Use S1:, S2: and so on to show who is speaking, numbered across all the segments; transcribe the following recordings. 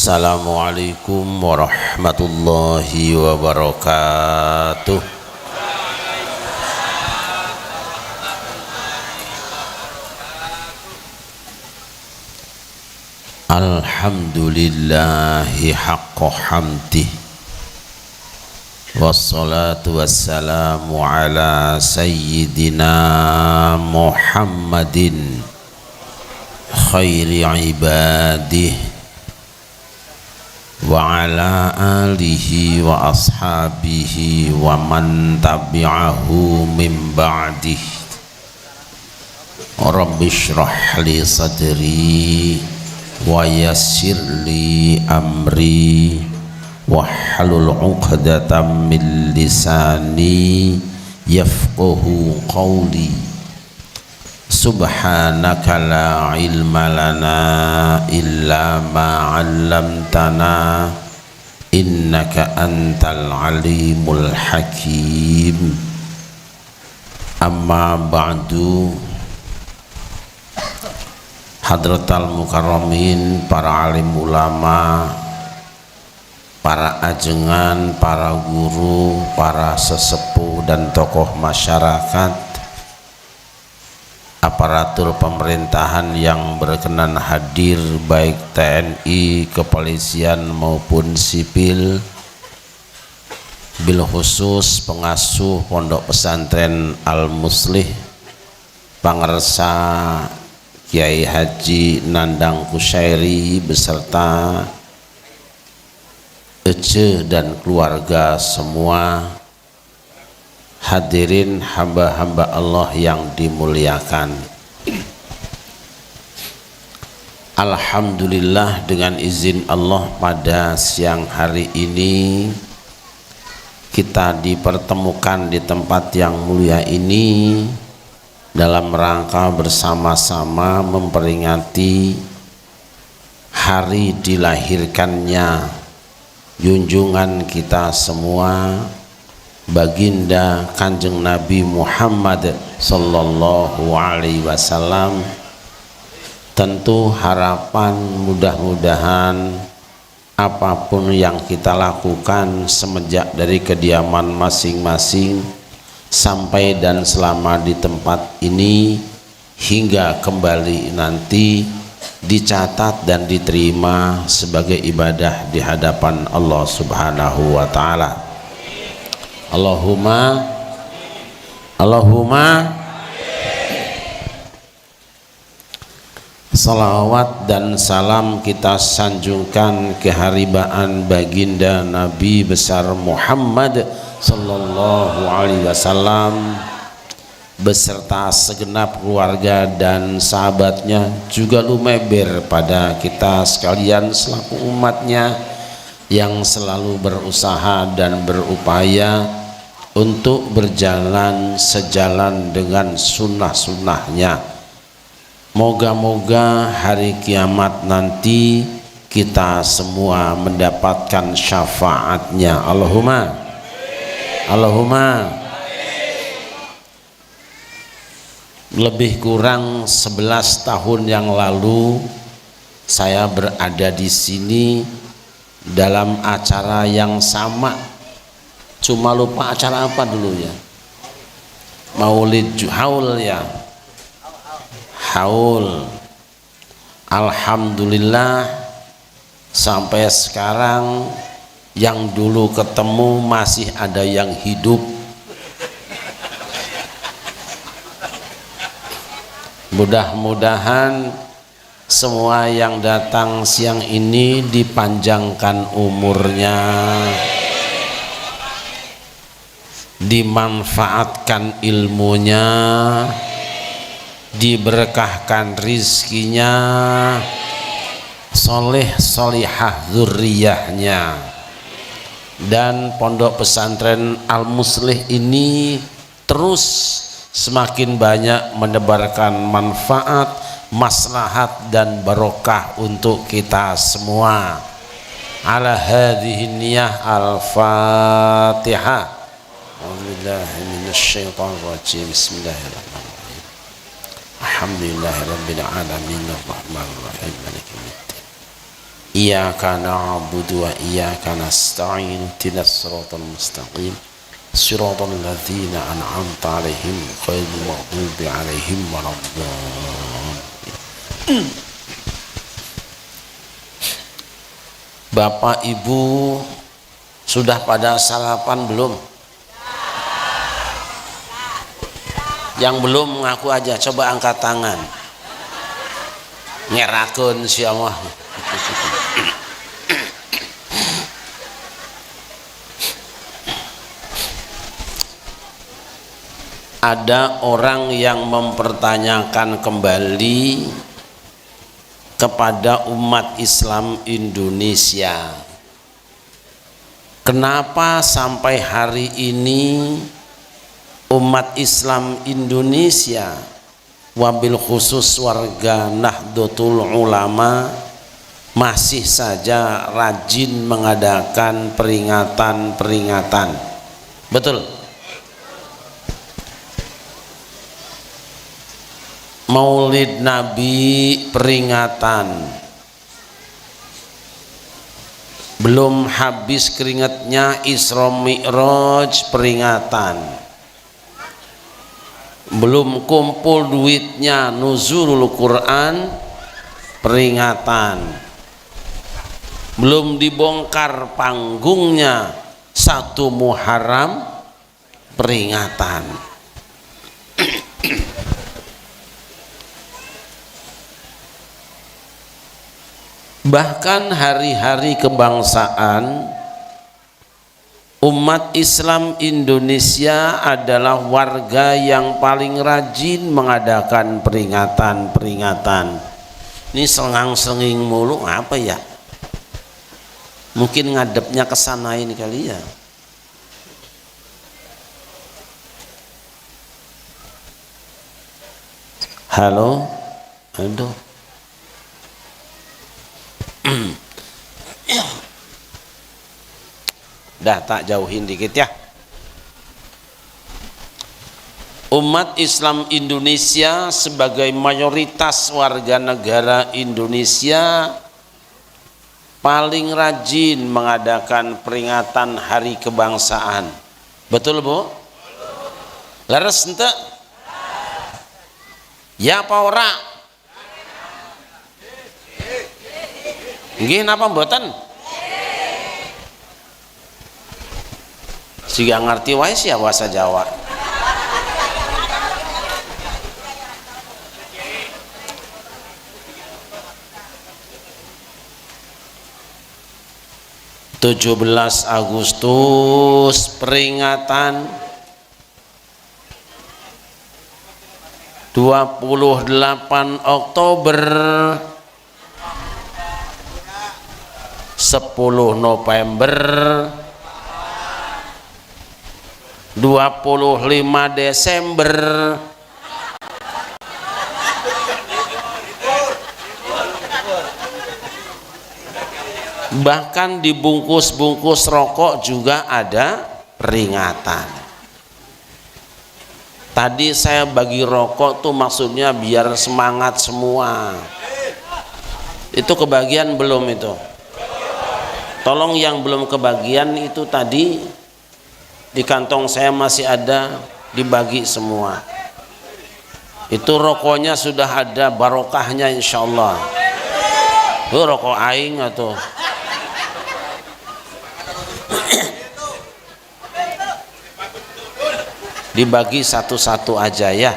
S1: Assalamualaikum warahmatullahi wabarakatuh. Alhamdulillahi haqqa hamdih, wassalatu wassalamu ala sayyidina Muhammadin khairi ibadih wa ala alihi wa ashabihi wa man tabi'ahu min ba'dih. Rabbi shrah li sadri wa yassir li amri wahlul 'uqdatam min lisani yafqahu qawli. Subhanaka la ilma lana illa ma 'allamtana innaka antal alimul hakim. Amma ba'du. Hadratal mukarramin, para alim ulama, para ajengan, para guru, para sesepuh dan tokoh masyarakat, aparatur pemerintahan yang berkenan hadir, baik TNI, kepolisian maupun sipil, bil khusus pengasuh Pondok Pesantren Al-Muslih, pangersa Kiai Haji Nandang Kusyairi beserta Ece dan keluarga semua, hadirin hamba-hamba Allah yang dimuliakan. Alhamdulillah, dengan izin Allah pada siang hari ini kita dipertemukan di tempat yang mulia ini dalam rangka bersama-sama memperingati hari dilahirkannya junjungan kita semua, baginda Kanjeng Nabi Muhammad sallallahu alaihi wasallam. Tentu harapan mudah-mudahan apapun yang kita lakukan semenjak dari kediaman masing-masing sampai dan selama di tempat ini hingga kembali nanti dicatat dan diterima sebagai ibadah di hadapan Allah Subhanahu wa taala. Allahumma salawat dan salam kita sanjungkan keharibaan baginda Nabi besar Muhammad sallallahu alaihi wasallam beserta segenap keluarga dan sahabatnya, juga lumeber pada kita sekalian selaku umatnya yang selalu berusaha dan berupaya untuk berjalan sejalan dengan sunnah-sunnahnya. Moga-moga hari kiamat nanti kita semua mendapatkan syafaatnya. Allahumma lebih kurang 11 tahun yang lalu saya berada di sini dalam acara yang sama, cuma lupa acara apa dulu ya, Maulid Haul ya, Haul. Alhamdulillah sampai sekarang yang dulu ketemu masih ada yang hidup. Mudah-mudahan semua yang datang siang ini dipanjangkan umurnya, dimanfaatkan ilmunya, diberkahkan rizkinya, soleh solihah zurriyahnya, dan Pondok Pesantren Al-Muslih ini terus semakin banyak menebarkan manfaat, maslahat dan barokah untuk kita semua. Ala hadhihi niyah al-Fatihah. A'udzubillahi minasyaitonir rajim. Bismillahirrahmanirrahim. Alhamdulillahirabbil alamin arrahmanirrahim maliki yaumiddin. Iyyaka na'budu wa iyyaka nasta'in ihdinas siratal mustaqim siratal ladzina an'amta 'alaihim ghairil maghdubi 'alaihim waladdallin. Bapak Ibu sudah pada sarapan belum? Yang belum ngaku aja, coba angkat tangan. Ngerakeun sia mah. Ada orang yang mempertanyakan kembali kepada umat Islam Indonesia, kenapa sampai hari ini umat Islam Indonesia, wabil khusus warga Nahdlatul Ulama, masih saja rajin mengadakan peringatan-peringatan. Betul? Maulid Nabi peringatan, belum habis keringatnya Isra Mi'raj peringatan, belum kumpul duitnya nuzulul Quran peringatan, belum dibongkar panggungnya 1 Muharram peringatan. Bahkan hari-hari kebangsaan, umat Islam Indonesia adalah warga yang paling rajin mengadakan peringatan-peringatan. Ini selengang-selenging mulu apa ya? Mungkin ngadepnya ke sana ini kali ya. Halo? Aduh. Dah tak jauhin dikit ya. Umat Islam Indonesia sebagai mayoritas warga negara Indonesia paling rajin mengadakan peringatan hari kebangsaan. Betul Bu? Leres ente? Ya apa ora? Nggih napa mboten? Siga ngerti wae sih bahasa Jawa. (17 Agustus peringatan, 28 Oktober, 10 November, 25 Desember, bahkan di bungkus-bungkus rokok juga ada peringatan. Tadi saya bagi rokok tuh maksudnya biar semangat semua. Itu kebagian belum itu? Tolong yang belum kebagian itu tadi di kantong saya masih ada, dibagi semua. Itu rokoknya sudah ada barokahnya insyaallah. Itu rokok aing atau dibagi satu-satu aja ya.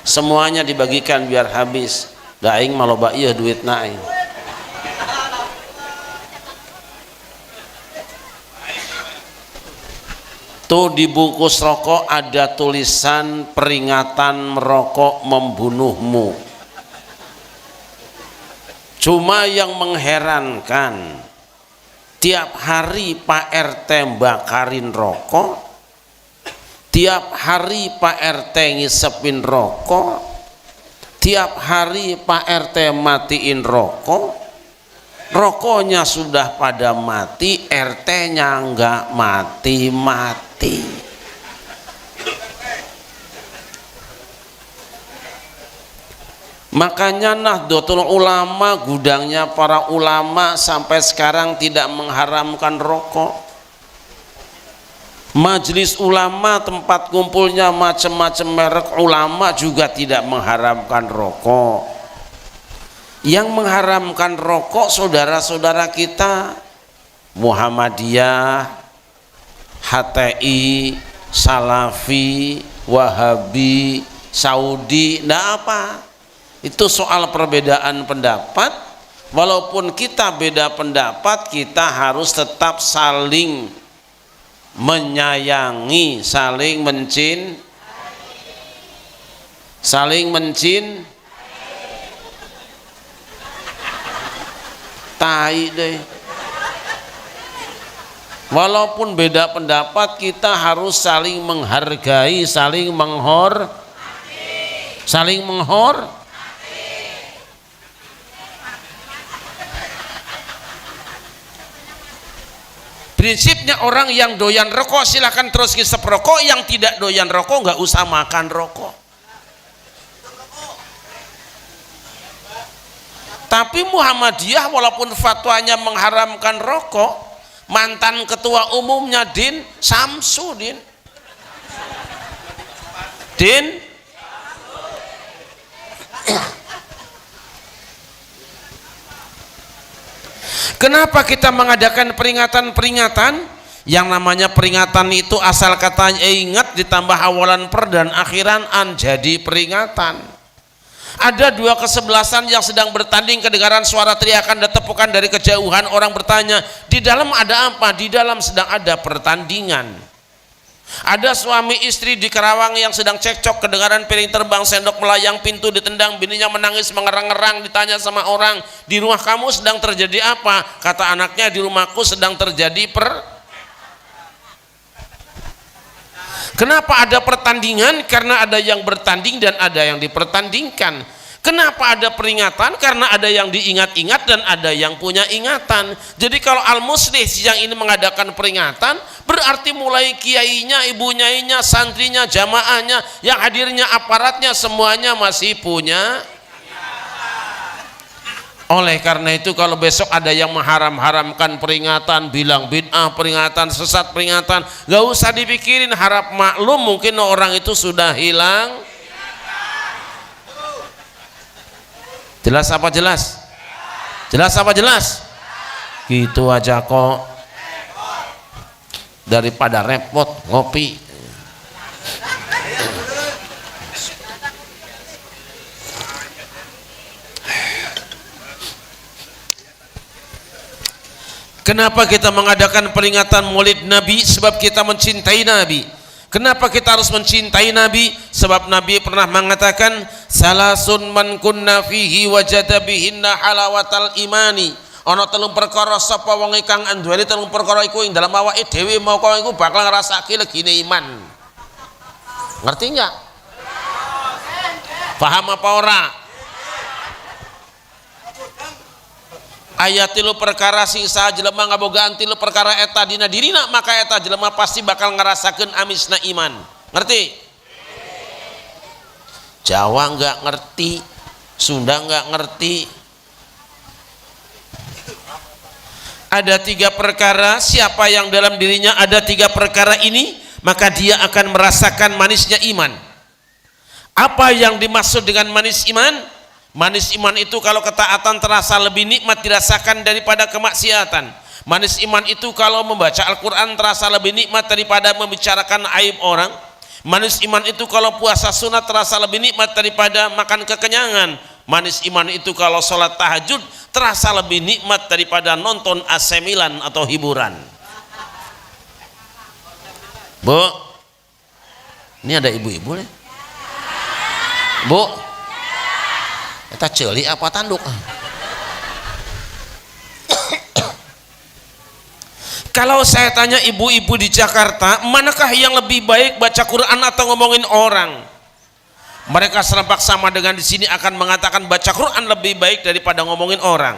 S1: Semuanya dibagikan biar habis. Da aing maloba ieu duitna aing. Tuh di bungkus rokok ada tulisan peringatan merokok membunuhmu. Cuma yang mengherankan, tiap hari Pak RT bakarin rokok, tiap hari Pak RT ngisepin rokok, tiap hari Pak RT matiin rokok, rokoknya sudah pada mati, RT-nya nggak mati-mati. Makanya Nahdlatul Ulama, gudangnya para ulama sampai sekarang tidak mengharamkan rokok. Majelis ulama, tempat kumpulnya macam-macam merek ulama, juga tidak mengharamkan rokok. Yang mengharamkan rokok saudara-saudara kita Muhammadiyah, HTI, Salafi, Wahabi, Saudi, enggak apa. Itu soal perbedaan pendapat. Walaupun kita beda pendapat, kita harus tetap saling menyayangi, saling mencintai deh. Walaupun beda pendapat, kita harus saling menghargai, saling Prinsipnya orang yang doyan rokok silahkan terus ngisep rokok, yang tidak doyan rokok nggak usah makan rokok. Tapi Muhammadiyah walaupun fatwanya mengharamkan rokok, mantan ketua umumnya Din Samsudin, kenapa kita mengadakan peringatan-peringatan? Yang namanya peringatan itu asal katanya ingat ditambah awalan per dan akhiran an jadi peringatan. Ada dua kesebelasan yang sedang bertanding, kedengaran suara teriakan dan tepukan dari kejauhan. Orang bertanya, di dalam ada apa? Di dalam sedang ada pertandingan. Ada suami istri di Kerawang yang sedang cekcok, kedengaran piring terbang, sendok melayang, pintu ditendang, bininya menangis mengerang-ngerang. Ditanya sama orang, di rumah kamu sedang terjadi apa? Kata anaknya, di rumahku sedang terjadi Kenapa ada pertandingan? Karena ada yang bertanding dan ada yang dipertandingkan. Kenapa ada peringatan? Karena ada yang diingat-ingat dan ada yang punya ingatan. Jadi kalau Al-Muslih yang ini mengadakan peringatan, berarti mulai kiainya, ibu nyainya, santrinya, jamaahnya, yang hadirnya, aparatnya, semuanya masih punya. Oleh karena itu kalau besok ada yang mengharam-haramkan peringatan, bilang bid'ah peringatan, sesat peringatan, gak usah dipikirin, harap maklum mungkin orang itu sudah hilang. Jelas apa jelas? Jelas apa jelas? Gitu aja kok, daripada repot ngopi. Kenapa kita mengadakan peringatan Maulid Nabi? Sebab kita mencintai Nabi. Kenapa kita harus mencintai Nabi? Sebab Nabi pernah mengatakan, salasun man kunna fihi wajada bihinna halawatal imani. Ana telung perkara sapa wong kang anduweni telung perkara iku ing dalam awake dhewe moko iku bakal ngrasake legine iman. Ngerti enggak? Paham apa ora? Ayat tilu perkara sing saha jelema ngabogaan tilu perkara eta dina dirina, maka eta jelema pasti bakal ngerasakeun amisna iman. Ngerti? Jawa enggak ngerti, Sunda enggak ngerti. Ada tiga perkara, siapa yang dalam dirinya ada tiga perkara ini, maka dia akan merasakan manisnya iman. Apa yang dimaksud dengan manis iman? Manis iman itu kalau ketaatan terasa lebih nikmat dirasakan daripada kemaksiatan. Manis iman itu kalau membaca Al-Quran terasa lebih nikmat daripada membicarakan aib orang. Manis iman itu kalau puasa sunat terasa lebih nikmat daripada makan kekenyangan. Manis iman itu kalau sholat tahajud terasa lebih nikmat daripada nonton AC Milan atau hiburan. Bu, ini ada ibu-ibu nih. Bu, kita celi apa tanduk? Kalau saya tanya ibu-ibu di Jakarta, manakah yang lebih baik baca Quran atau ngomongin orang? Mereka serempak sama dengan di sini akan mengatakan baca Quran lebih baik daripada ngomongin orang.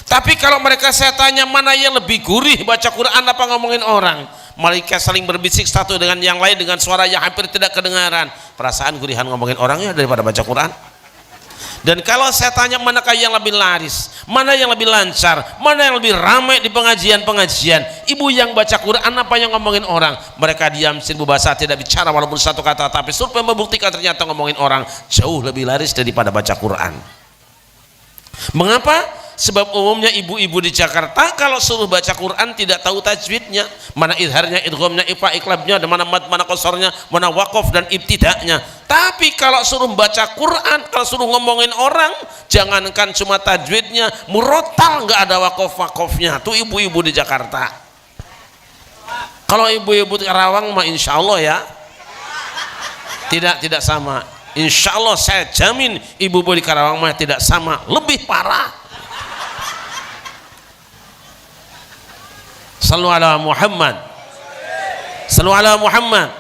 S1: Tapi kalau mereka saya tanya mana yang lebih gurih baca Quran apa ngomongin orang? Mereka saling berbisik satu dengan yang lain dengan suara yang hampir tidak kedengaran. Perasaan gurihan ngomongin orangnya daripada baca Quran. Dan kalau saya tanya manakah yang lebih laris, mana yang lebih lancar, mana yang lebih ramai di pengajian-pengajian, ibu yang baca Quran apa yang ngomongin orang? Mereka diam, seribu bahasa, tidak bicara walaupun satu kata, tapi survei membuktikan ternyata ngomongin orang jauh lebih laris daripada baca Quran. Mengapa? Sebab umumnya ibu-ibu di Jakarta kalau suruh baca Quran tidak tahu tajwidnya, mana idharnya, idghamnya, ifa, iklabnya, mana mad, mana qasornya, mana waqaf dan ibtidaknya. Tapi kalau suruh baca Quran, kalau suruh ngomongin orang, jangankan cuma tajwidnya, murotal nggak ada waqaf-waqafnya. Tuh ibu-ibu di Jakarta. Kalau ibu-ibu di Karawang mah insya Allah ya tidak sama. Insya Allah saya jamin ibu-ibu di Karawang mah tidak sama, lebih parah. Sallu ala Muhammad. Sallu ala Muhammad.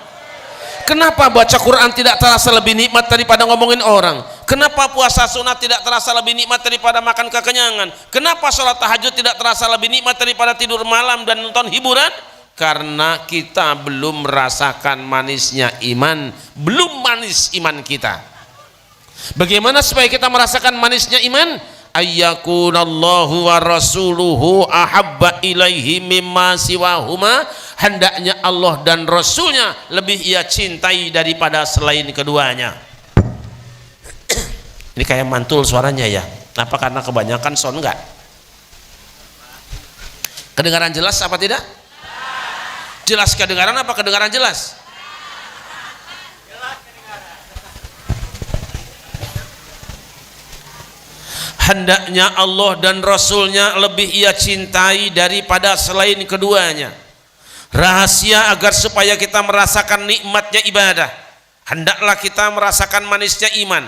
S1: Kenapa baca Quran tidak terasa lebih nikmat daripada ngomongin orang? Kenapa puasa sunat tidak terasa lebih nikmat daripada makan kekenyangan? Kenapa sholat tahajud tidak terasa lebih nikmat daripada tidur malam dan nonton hiburan? Karena kita belum merasakan manisnya iman, belum manis iman kita. Bagaimana supaya kita merasakan manisnya iman? Ayyakunallahu wa rasuluhu ahabba ilaihi mimma siwahuma, hendaknya Allah dan Rasulnya lebih ia cintai daripada selain keduanya. Ini kayak mantul suaranya ya, apa karena kebanyakan sound enggak? Kedengaran jelas apa tidak? Jelas kedengaran apa kedengaran jelas? Hendaknya Allah dan Rasulnya lebih ia cintai daripada selain keduanya. Rahasia agar supaya kita merasakan nikmatnya ibadah, hendaklah kita merasakan manisnya iman.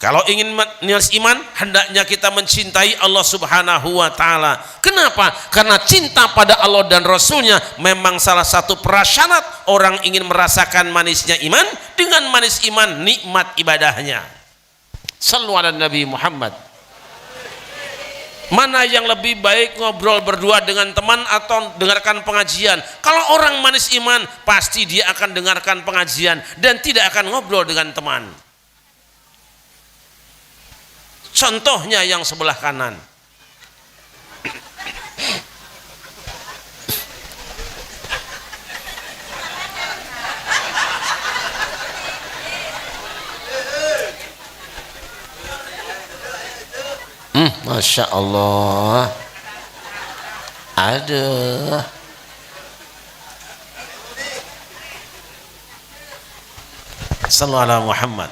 S1: Kalau ingin manis iman, hendaknya kita mencintai Allah subhanahu wa ta'ala. Kenapa? Karena cinta pada Allah dan Rasulnya memang salah satu prasyarat orang ingin merasakan manisnya iman. Dengan manis iman, nikmat ibadahnya. Sallu ala Nabi Muhammad. Mana yang lebih baik ngobrol berdua dengan teman atau dengarkan pengajian? Kalau orang manis iman pasti dia akan dengarkan pengajian dan tidak akan ngobrol dengan teman. Contohnya yang sebelah kanan. Masya Allah. Aduh. Sallallahu alaihi Muhammad.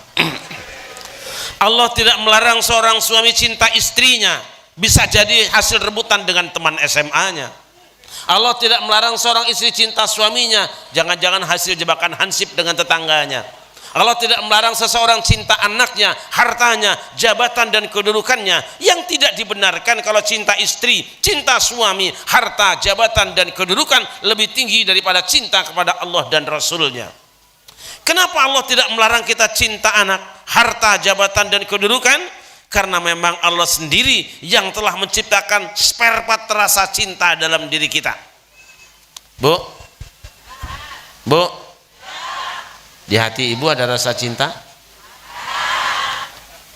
S1: Allah tidak melarang seorang suami cinta istrinya, bisa jadi hasil rebutan dengan teman SMA-nya. Allah tidak melarang seorang istri cinta suaminya, jangan-jangan hasil jebakan hansip dengan tetangganya. Allah tidak melarang seseorang cinta anaknya, hartanya, jabatan dan kedudukannya. Yang tidak dibenarkan kalau cinta istri, cinta suami, harta, jabatan dan kedudukan lebih tinggi daripada cinta kepada Allah dan Rasulnya. Kenapa Allah tidak melarang kita cinta anak, harta, jabatan dan kedudukan? Karena memang Allah sendiri yang telah menciptakan spare part rasa cinta dalam diri kita. Bu, di hati ibu ada rasa cinta?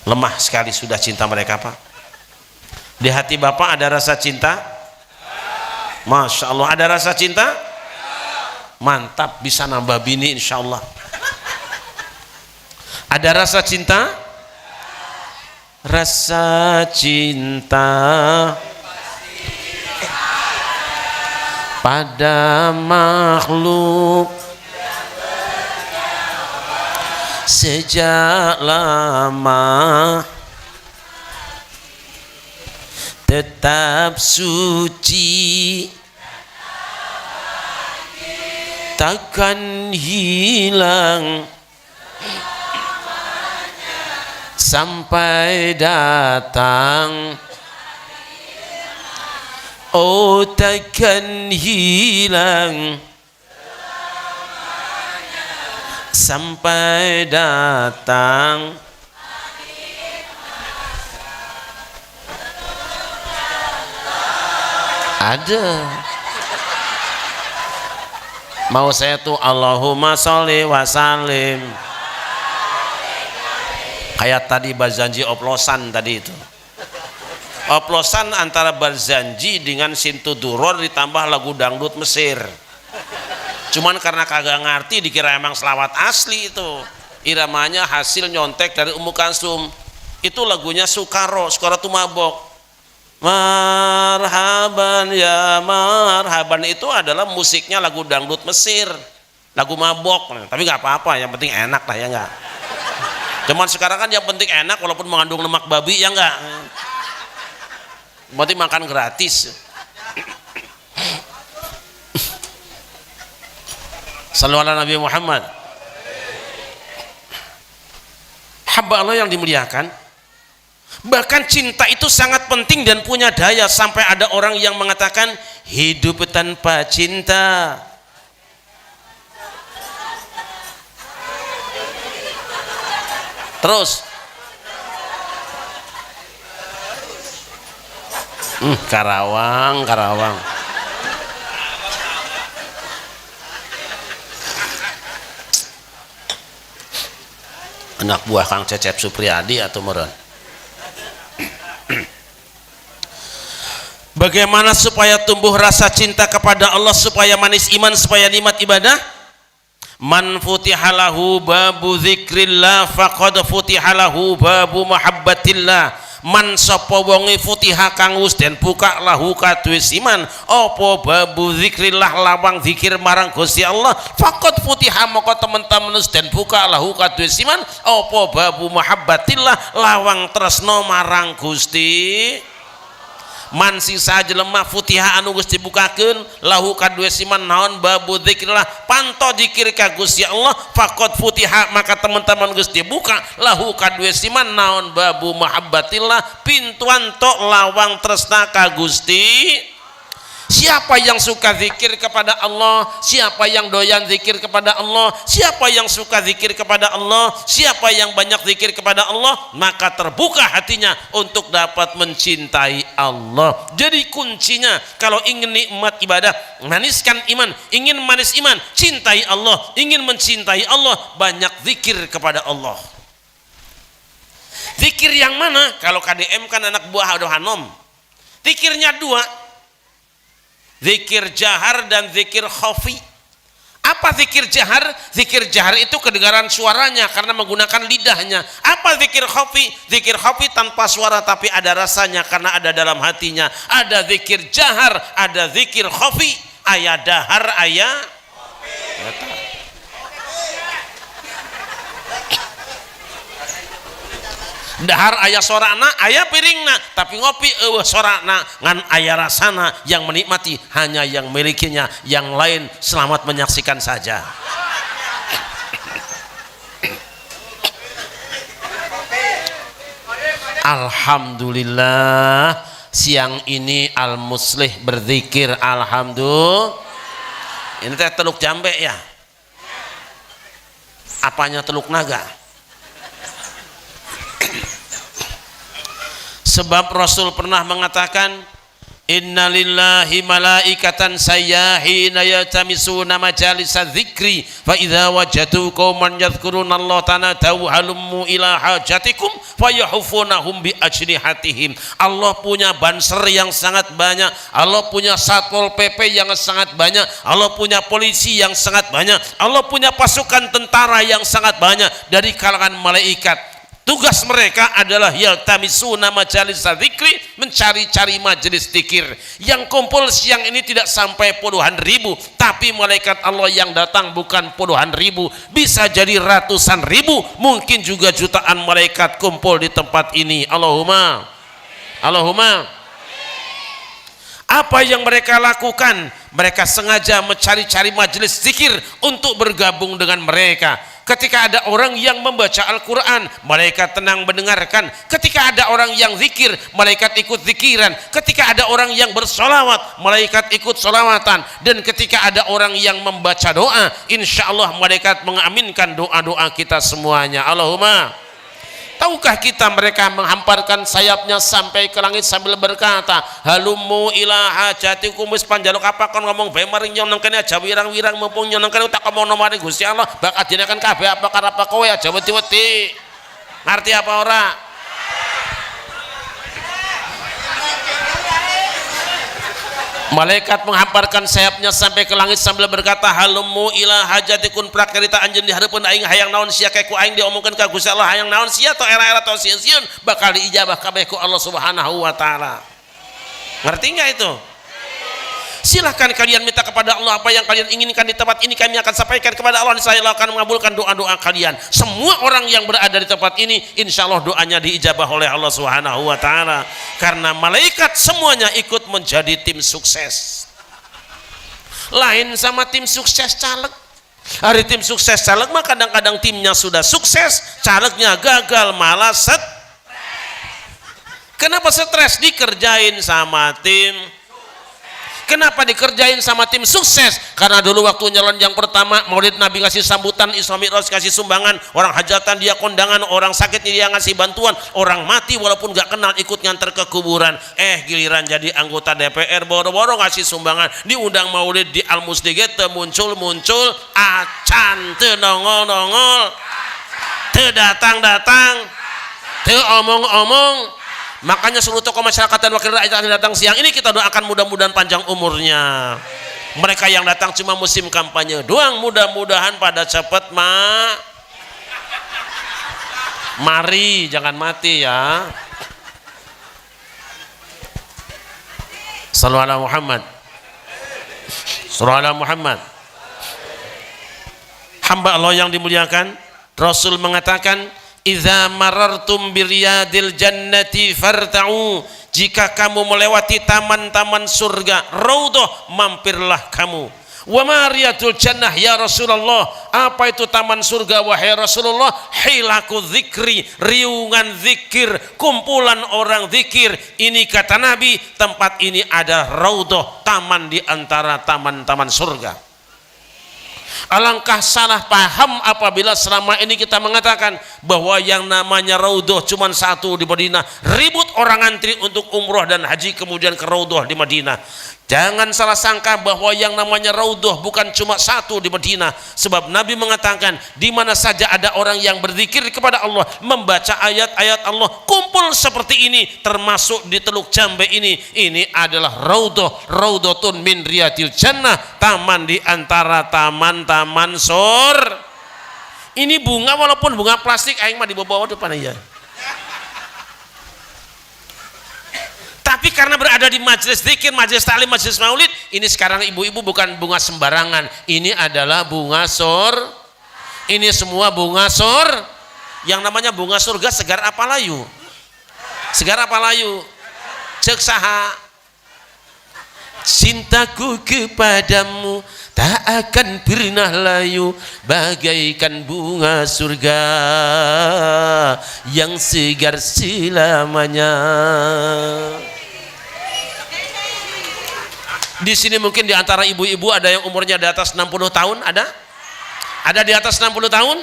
S1: Lemah sekali sudah cinta mereka, Pak. Di hati bapak ada rasa cinta? Masya Allah, ada rasa cinta? Mantap, bisa nambah bini insya Allah. Ada rasa cinta? Rasa cinta pada makhluk sejak lama tetap suci, takkan hilang sampai datang. Oh, takkan hilang sampai datang. Ada. Mau saya tuh Allahumma sholli wa sallim Kayak tadi Barzanji oplosan tadi itu. Oplosan antara Barzanji dengan Sintu Duror ditambah lagu dangdut Mesir. Cuman karena kagak ngerti dikira emang selawat asli itu. Iramanya hasil nyontek dari Ummu Kalsum. Itu lagunya Sukaro tuh mabok. Marhaban ya marhaban itu adalah musiknya lagu dangdut Mesir. Lagu mabok. Tapi nggak apa-apa, yang penting enak lah ya enggak. Cuman sekarang kan yang penting enak walaupun mengandung lemak babi ya enggak. Berarti makan gratis. Sallallahu ala Nabi Muhammad. Hamba Allah yang dimuliakan. Bahkan cinta itu sangat penting dan punya daya sampai ada orang yang mengatakan hidup tanpa cinta. Terus Karawang anak buah Kang Cecep Supriyadi atau meren. Bagaimana supaya tumbuh rasa cinta kepada Allah, supaya manis iman, supaya nikmat ibadah? Man futihalahu babu dzikrillah faqad futihalahu babu mahabbatillah. Man sapa wonge futiha kang wis den buka lahu kadue iman apa babu dzikrillah lawang zikir marang Gusti Allah faqad futiha maka teman-teman wis den buka lahu kadue iman apa babu mahabbatillah lawang tresno marang Gusti. Man sisa jelema futiha anu geus dibukakeun lahu kadue siman naon babu dzikrillah panto dzikir ka Gusti Allah faqad futiha maka teman-teman geus dibuka lahu kadue siman naon babu mahabbatillah pintuan tok lawang tresna ka Gusti. Siapa yang suka zikir kepada Allah, siapa yang doyan zikir kepada Allah, siapa yang suka zikir kepada Allah, siapa yang banyak zikir kepada Allah, maka terbuka hatinya untuk dapat mencintai Allah. Jadi kuncinya kalau ingin nikmat ibadah, maniskan iman, ingin manis iman, cintai Allah, ingin mencintai Allah, banyak zikir kepada Allah. Zikir yang mana? Kalau KDM kan anak buah Hanom, zikirnya dua, zikir jahar dan zikir khafi. Apa zikir jahar? Zikir jahar itu kedengaran suaranya karena menggunakan lidahnya. Apa zikir khafi? Zikir khafi tanpa suara tapi ada rasanya karena ada dalam hatinya. Ada zikir jahar, ada zikir khafi. Aya dahar, aya khafi. Dahar aya sorana, aya piringna, tapi ngopi eueuh sorana ngan aya rasana, yang menikmati hanya yang milikinya, yang lain selamat menyaksikan saja. Alhamdulillah siang ini Al Muslih berzikir alhamdulillah. Ini teh Teluk Jambe ya? Apanya Teluk Naga? Sebab Rasul pernah mengatakan innalillahi malaikatan sayyahina yatamisuna majalisa dzikri fa idza wajadu qauman yadhkuruna Allah tanadaw halummu ila hajatikum fayahfunahum bi ajnihatihim. Allah punya banser yang sangat banyak, Allah punya satpol PP yang sangat banyak, Allah punya polisi yang sangat banyak, Allah punya pasukan tentara yang sangat banyak dari kalangan malaikat. Tugas mereka adalah yaltamisuna majalis dzikri, mencari-cari majelis zikir. Yang kumpul siang ini tidak sampai puluhan ribu, tapi malaikat Allah yang datang bukan puluhan ribu, bisa jadi ratusan ribu, mungkin juga jutaan malaikat kumpul di tempat ini. Allahumma apa yang mereka lakukan? Mereka sengaja mencari-cari majelis zikir untuk bergabung dengan mereka. Ketika ada orang yang membaca Al-Quran, malaikat tenang mendengarkan. Ketika ada orang yang zikir, malaikat ikut zikiran. Ketika ada orang yang bersolawat, malaikat ikut solawatan. Dan ketika ada orang yang membaca doa, insya Allah malaikat mengaminkan doa-doa kita semuanya. Allahumma. Tahukah kita mereka menghamparkan sayapnya sampai ke langit sambil berkata halummu ila hajatikum wis panjaluk apa kon ngomong bae maring nyonong kene aja wirang-wirang mumpung nyonong kene tak ngomong nomare Gusti Allah bakal dinakan kabeh apa karep kowe aja wedi-wedi. Ngerti apa ora? Malaikat menghamparkan sayapnya sampai ke langit sambil berkata, halumu ila hajatikun prakarita anjeun dihareupeun aing hayang naon sia ku aing diomongkeun ka Gusti Allah hayang naon sia to era-era to sieun bakal diijabah kabeh ku Allah Subhanahu wa taala. Ngerti enggak itu? Silahkan kalian minta kepada Allah apa yang kalian inginkan di tempat ini, kami akan sampaikan kepada Allah, saya akan mengabulkan doa-doa kalian. Semua orang yang berada di tempat ini insya Allah doanya diijabah oleh Allah Subhanahu wa taala, karena malaikat semuanya ikut menjadi tim sukses. Lain sama tim sukses caleg. Hari tim sukses caleg mah kadang-kadang timnya sudah sukses, calegnya gagal malah Kenapa stres? Dikerjain sama tim. Kenapa dikerjain sama tim sukses? Karena dulu waktu nyalon yang pertama Maulid Nabi ngasih sambutan, Isra Mi'raj kasih sumbangan, orang hajatan dia kondangan, orang sakit dia ngasih bantuan, orang mati walaupun gak kenal ikut nganter ke kuburan. Giliran jadi anggota DPR boro-boro ngasih sumbangan, diundang Maulid di Al-Musdige teu muncul-muncul, acan teu nongol-nongol, teu datang-datang, teu omong-omong. Makanya seluruh tokoh masyarakat dan wakil rakyat yang datang siang ini kita doakan mudah-mudahan panjang umurnya. Mereka yang datang cuma musim kampanye doang, mudah-mudahan pada cepat mari, jangan mati ya. Sallu ala Muhammad. Sallu ala Muhammad. Hamba Allah yang dimuliakan, Rasul mengatakan, idza marartum biryadil jannati farta'u, jika kamu melewati taman-taman surga raudhah mampirlah kamu. Wa ma riyadul jannah ya Rasulullah, apa itu taman surga wahai Rasulullah? Hilaku dzikri, riungan zikir, kumpulan orang zikir. Ini kata Nabi, tempat ini ada raudhah, taman di antara taman-taman surga. Alangkah salah paham apabila selama ini kita mengatakan bahwa yang namanya raudhah cuma satu di Madinah, ribut orang antri untuk umroh dan haji kemudian ke raudhah di Madinah. Jangan salah sangka bahwa yang namanya raudhah bukan cuma satu di Madinah, sebab Nabi mengatakan di mana saja ada orang yang berzikir kepada Allah, membaca ayat-ayat Allah, kumpul seperti ini, termasuk di Teluk Jambe ini adalah raudhah, raudhatun min riyadil jannah, taman di antara taman-taman surga. Ini bunga walaupun bunga plastik aing mah dibawa depan aja. Tapi karena berada di majelis zikir, majelis taklim, majelis maulid, ini sekarang ibu-ibu bukan bunga sembarangan. Ini adalah bunga sur. Ini semua bunga sur. Yang namanya bunga surga segar apa layu? Segar apa layu? Cek saha. Cintaku kepadamu tak akan pernah layu, bagaikan bunga surga yang segar selamanya. Di sini mungkin di antara ibu-ibu ada yang umurnya di atas 60 tahun, ada? Ada di atas 60 tahun?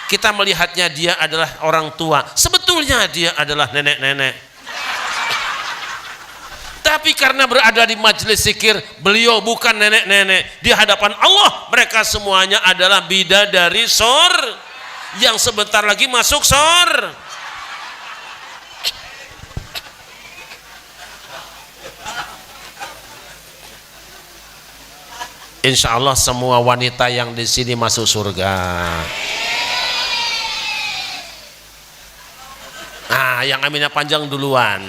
S1: Kita melihatnya dia adalah orang tua. Sebetulnya dia adalah nenek-nenek. Tapi karena berada di majelis zikir, beliau bukan nenek-nenek. Di hadapan Allah, mereka semuanya adalah bidadari surga yang sebentar lagi masuk surga. Insya Allah semua wanita yang di sini masuk surga. Yang aminnya panjang duluan.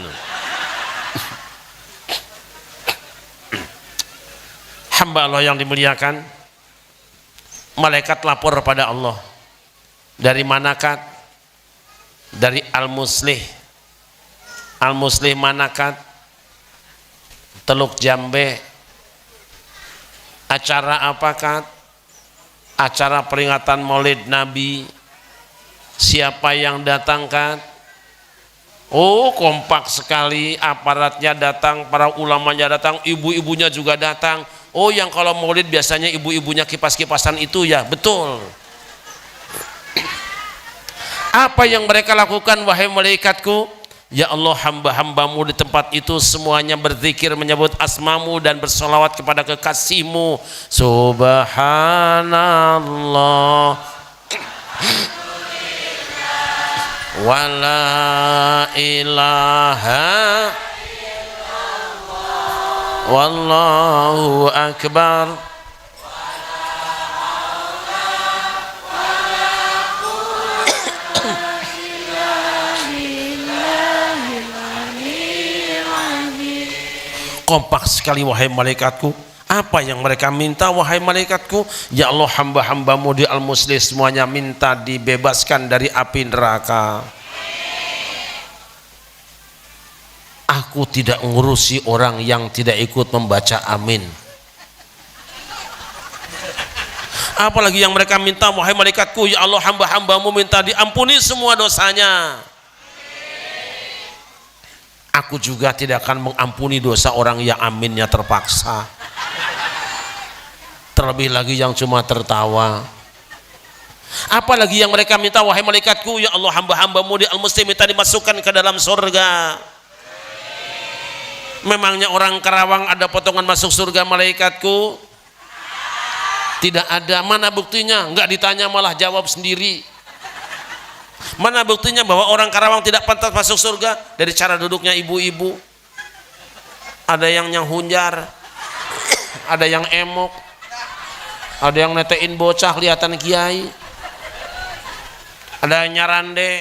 S1: Hamba Allah yang dimuliakan, malaikat lapor pada Allah. Dari manakah? Dari Al-Muslih. Al-Muslih manakah? Teluk Jambe. Acara apakah? Acara peringatan Maulid Nabi. Siapa yang datangkan? Oh, kompak sekali, aparatnya datang, para ulamanya datang, ibu-ibunya juga datang. Oh, yang kalau Maulid biasanya ibu-ibunya kipas-kipasan itu ya, betul. Apa yang mereka lakukan wahai malaikatku? Ya Allah, hamba-hambamu di tempat itu semuanya berzikir menyebut asmamu dan bersolawat kepada kekasihmu. Subhanallah wala ilaha wallahu akbar. Kompak sekali wahai malaikatku. Apa yang mereka minta wahai malaikatku? Ya Allah, hamba-hambamu di Al-Muslih semuanya minta dibebaskan dari api neraka. Aku tidak ngurusi orang yang tidak ikut membaca amin. Apalagi yang mereka minta wahai malaikatku, ya Allah, hamba-hambamu minta diampuni semua dosanya. Aku juga tidak akan mengampuni dosa orang yang aminnya terpaksa. Terlebih lagi yang cuma tertawa. Apalagi yang mereka minta wahai malaikatku, ya Allah, hamba-hambamu di Al-Muslih minta dimasukkan ke dalam surga. Memangnya orang Karawang ada potongan masuk surga malaikatku? Tidak ada. Mana buktinya? Enggak ditanya malah jawab sendiri. Mana buktinya bahwa orang Karawang tidak pantas masuk surga? Dari cara duduknya ibu-ibu, ada yang hunjar, ada yang emok, ada yang netein bocah kelihatan kiai, ada yang nyarande,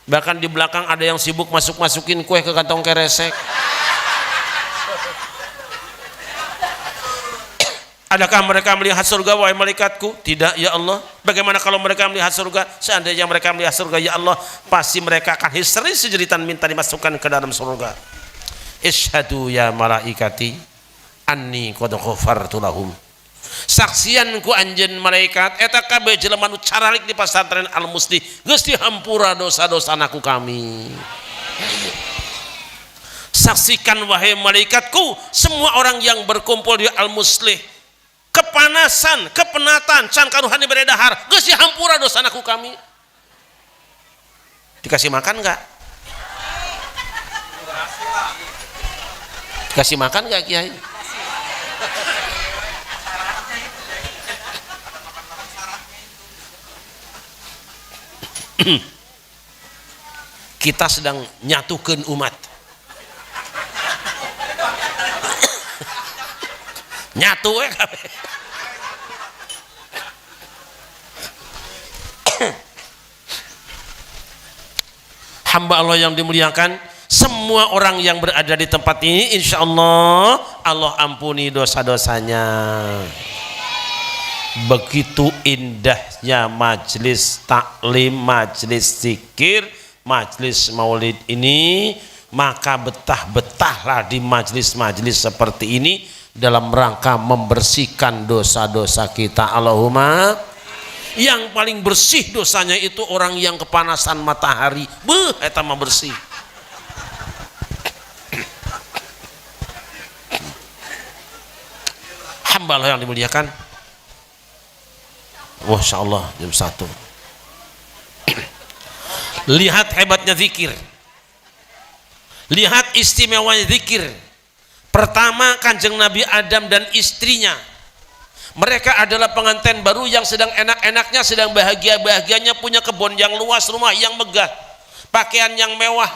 S1: bahkan di belakang ada yang sibuk masukin kue ke kantong keresek. Adakah mereka melihat surga wahai malaikatku? Tidak ya Allah. Bagaimana kalau mereka melihat surga? Seandainya mereka melihat surga ya Allah, pasti mereka akan histeris sejeritan minta dimasukkan ke dalam surga. Isyhadu ya malaikati anni qad ghafartu lahum. Saksianku anjeun malaikat eta kabeh jelema nu caralik di pasantren Al-Muslih geus dihampura dosa-dosa anak kami. Saksikan wahai malaikatku, semua orang yang berkumpul di Al-Muslih kepanasan, kepenatan, can karuhani beredahar, geus dihampura dosa anak kami. Dikasih makan enggak? Dikasih makan enggak Kiai? Kita sedang nyatukeun umat. Nyatu we kabeh. Hamba Allah yang dimuliakan, semua orang yang berada di tempat ini insya Allah Allah ampuni dosa-dosanya. Begitu indahnya majlis taklim, majlis zikir, majlis maulid ini, maka betah-betahlah di majlis-majlis seperti ini dalam rangka membersihkan dosa-dosa kita. Allahumma. Yang paling bersih dosanya itu orang yang kepanasan matahari, eta mah bersih. Hamba Allah yang dimuliakan, Masya Allah jam 1. Lihat hebatnya zikir, lihat istimewanya zikir. Pertama, Kanjeng Nabi Adam dan istrinya, mereka adalah pengantin baru yang sedang enak-enaknya, sedang bahagia-bahagianya, punya kebun yang luas, rumah yang megah, pakaian yang mewah,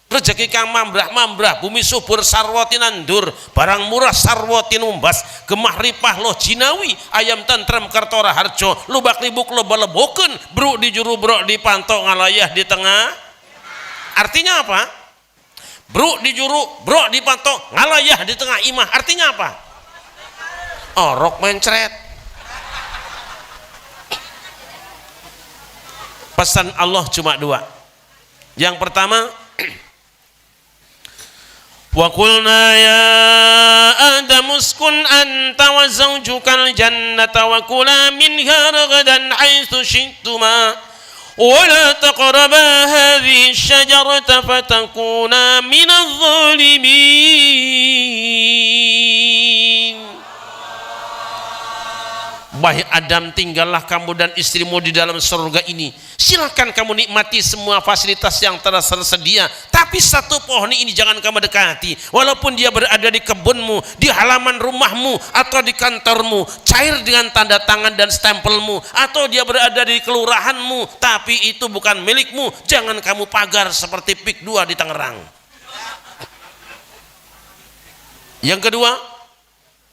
S1: rezeki kang mambrah-mambrah, bumi subur sarwati nandur, barang murah sarwati numbas, gemah ripah loh jinawi, ayam tentrem kertora harjo, lubak libuk loba leboken, bro di juru bro di pantok ngalayah di tengah. Artinya apa? Bro di juru bro di pantok ngalayah di tengah imah. Artinya apa? Orok mencret. Pesan Allah cuma 2. Yang pertama, wa qulna ya Adam uskun anta wa zawjukal jannata wa kula minha ragadan haitsu syi'tuma wa la taqraba hadhihi asy-syajarata fatakuna minadh dhalimin. wahai Adam, tinggallah kamu dan istrimu di dalam surga ini, silakan kamu nikmati semua fasilitas yang telah tersedia, tapi satu pohon ini jangan kamu dekati, walaupun dia berada di kebunmu, di halaman rumahmu, atau di kantormu, cair dengan tanda tangan dan stempelmu, atau dia berada di kelurahanmu, tapi itu bukan milikmu, jangan kamu pagar seperti PIK 2 di Tangerang. Yang kedua,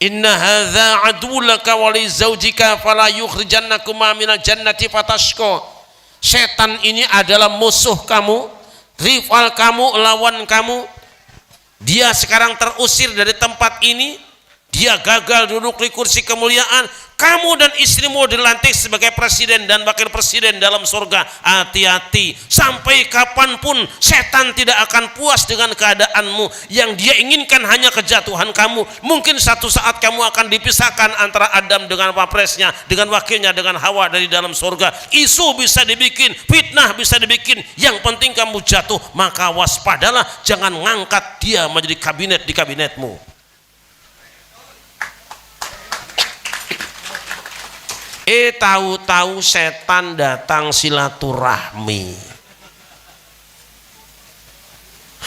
S1: inna hadza adullaka wa li zaujika fala yukhrijannakuma minal jannati fatashqa. Setan ini adalah musuh kamu, rival kamu, lawan kamu. Dia sekarang terusir dari tempat ini, dia gagal duduk di kursi kemuliaan. Kamu dan istrimu dilantik sebagai presiden dan wakil presiden dalam surga. Hati-hati, sampai kapanpun setan tidak akan puas dengan keadaanmu. Yang dia inginkan hanya kejatuhan kamu. Mungkin satu saat kamu akan dipisahkan antara Adam dengan wapresnya, dengan wakilnya, dengan Hawa dari dalam surga. Isu bisa dibikin, fitnah bisa dibikin, yang penting kamu jatuh. Maka waspadalah, jangan ngangkat dia menjadi kabinet di kabinetmu. Tahu-tahu setan datang silaturahmi.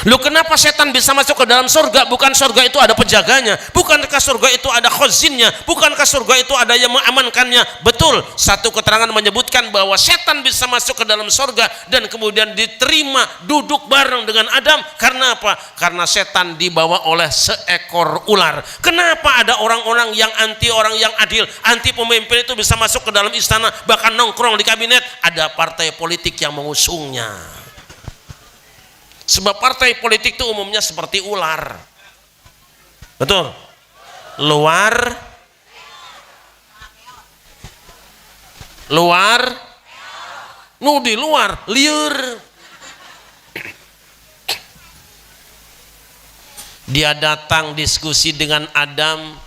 S1: Loh, kenapa setan bisa masuk ke dalam surga? Bukan surga itu ada penjaganya? Bukankah surga itu ada khazinnya? Bukankah surga itu ada yang mengamankannya? Betul, satu keterangan menyebutkan bahwa setan bisa masuk ke dalam surga dan kemudian diterima duduk bareng dengan Adam. Karena apa? Karena setan dibawa oleh seekor ular. Kenapa ada orang-orang yang anti, orang yang adil, anti pemimpin itu bisa masuk ke dalam istana, bahkan nongkrong di kabinet? Ada partai politik yang mengusungnya. Sebab partai politik itu umumnya seperti ular. Betul? Luar di luar liur. Dia datang diskusi dengan Adam.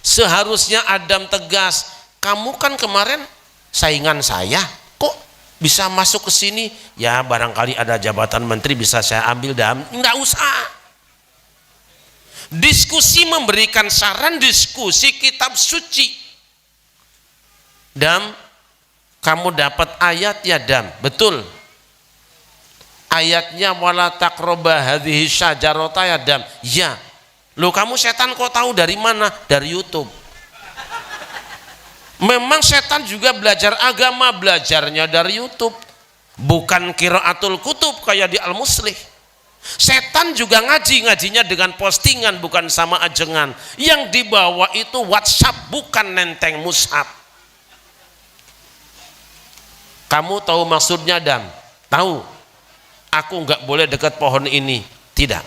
S1: Seharusnya Adam tegas, kamu kan kemarin saingan saya, kok bisa masuk ke sini? Ya barangkali ada jabatan menteri bisa saya ambil. Enggak usah. Diskusi memberikan saran, diskusi kitab suci. Dam, kamu dapat ayat ya Dam? Betul. Ayatnya wala taqraba hadhihi syajarata ya Dam. Ya. Loh, kamu setan kok tahu dari mana? Dari YouTube. Memang setan juga belajar agama, belajarnya dari YouTube, bukan qiraatul kutub kayak di Al-Muslih. Setan juga ngajinya dengan postingan, bukan sama ajengan. Yang dibawa itu WhatsApp, bukan nenteng mushaf. Kamu tahu maksudnya Dam? Tahu. Aku nggak boleh dekat pohon ini. Tidak,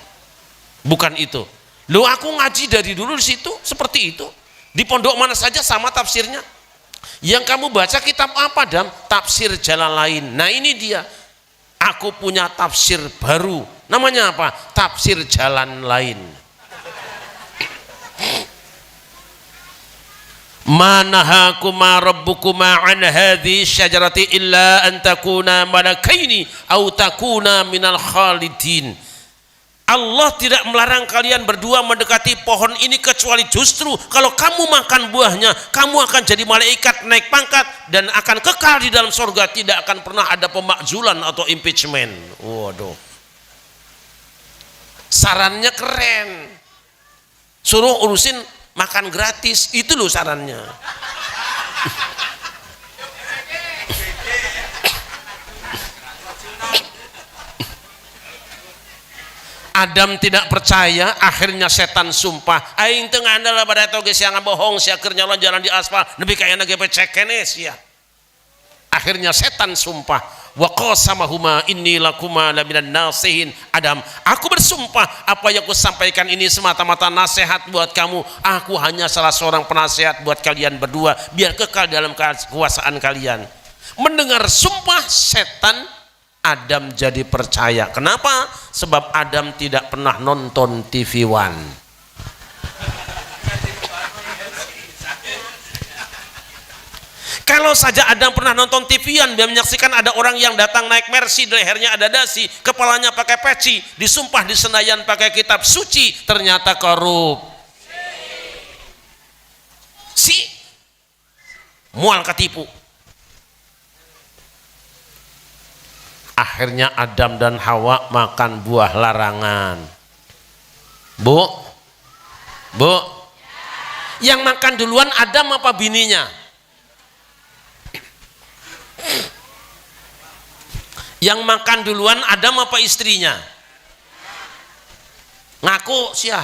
S1: bukan itu. Loh, aku ngaji dari dulu di situ seperti itu. Di pondok mana saja sama tafsirnya. Yang kamu baca kitab apa Dam? Tafsir jalan lain. Nah ini dia, aku punya tafsir baru, namanya apa? Tafsir jalan lain. Manahakuma rabbukuma an hadhihi syajarati illa an takuna malakaini aw takuna minal khalidin. Allah tidak melarang kalian berdua mendekati pohon ini kecuali justru kalau kamu makan buahnya, kamu akan jadi malaikat naik pangkat dan akan kekal di dalam surga, tidak akan pernah ada pemakzulan atau impeachment. Waduh. Sarannya keren. Suruh urusin makan gratis, itu loh sarannya. Adam tidak percaya, akhirnya setan sumpah, aing teu ngandal pada toge sia ngabohong sia keur nyalon jalan di aspal nepi ka aya ge pecekene sia. Akhirnya setan sumpah, wa qasamahuma inni lakuma laminan nasihin. Adam, aku bersumpah apa yang aku sampaikan ini semata-mata nasihat buat kamu. Aku hanya salah seorang penasehat buat kalian berdua biar kekal dalam kekuasaan kalian. Mendengar sumpah setan, Adam jadi percaya. Kenapa? Sebab Adam tidak pernah nonton TV One. Kalau saja Adam pernah nonton TV One, dia menyaksikan ada orang yang datang naik Mercy, di lehernya ada dasi, kepalanya pakai peci, disumpah di Senayan pakai kitab suci, ternyata korup. mual ketipu. Akhirnya Adam dan Hawa makan buah larangan. Bu, yang makan duluan Adam apa bininya? Yang makan duluan Adam apa istrinya? Ngaku sia.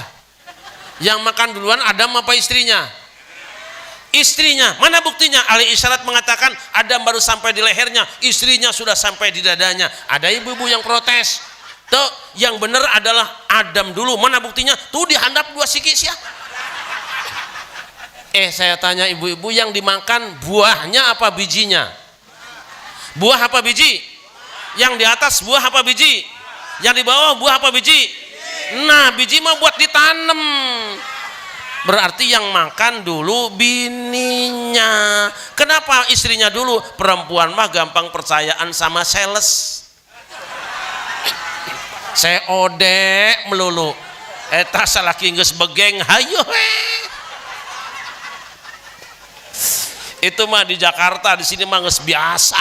S1: Yang makan duluan Adam apa istrinya? Istrinya. Mana buktinya? Ahli isyarat mengatakan Adam baru sampai di lehernya, istrinya sudah sampai di dadanya. Ada ibu-ibu yang protes. Tuh, yang benar adalah Adam dulu. Mana buktinya? Tuh dihandap dua sikis ya. Saya tanya ibu-ibu, yang dimakan buahnya apa bijinya? Buah apa biji? Yang di atas buah apa biji? Yang di bawah buah apa biji? Nah, biji mah buat ditanam. Berarti yang makan dulu bininya. Kenapa istrinya dulu? Perempuan mah gampang percayaan sama sales. Saya odek melulu. Eta salaki geus begeng hayo he. Itu mah di Jakarta, di sini mah geus biasa.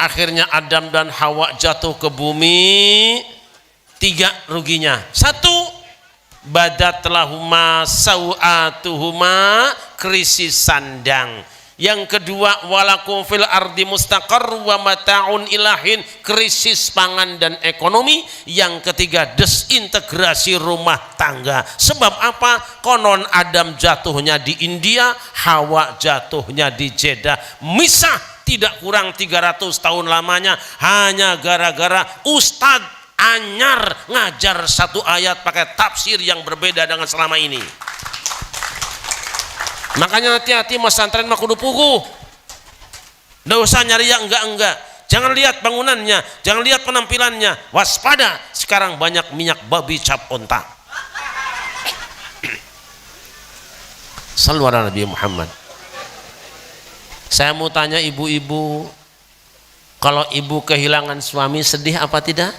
S1: Akhirnya Adam dan Hawa jatuh ke bumi. 3 ruginya. 1, badat lahuma sau'atuhuma, krisis sandang. Yang kedua, walakum fil ardi mustaqarr wa mata'un ilahin, krisis pangan dan ekonomi. Yang ketiga, desintegrasi rumah tangga. Sebab apa? Konon Adam jatuhnya di India, Hawa jatuhnya di Jeddah. Misah tidak kurang 300 tahun lamanya, hanya gara-gara ustadz anyar ngajar satu ayat pakai tafsir yang berbeda dengan selama ini. Makanya hati-hati mas santren mah kudu puguh. Nggak usah nyari yang enggak. Jangan lihat bangunannya, jangan lihat penampilannya. Waspada, sekarang banyak minyak babi cap onta. Sallu ala Nabi Muhammad. Saya mau tanya ibu-ibu, kalau ibu kehilangan suami sedih apa tidak?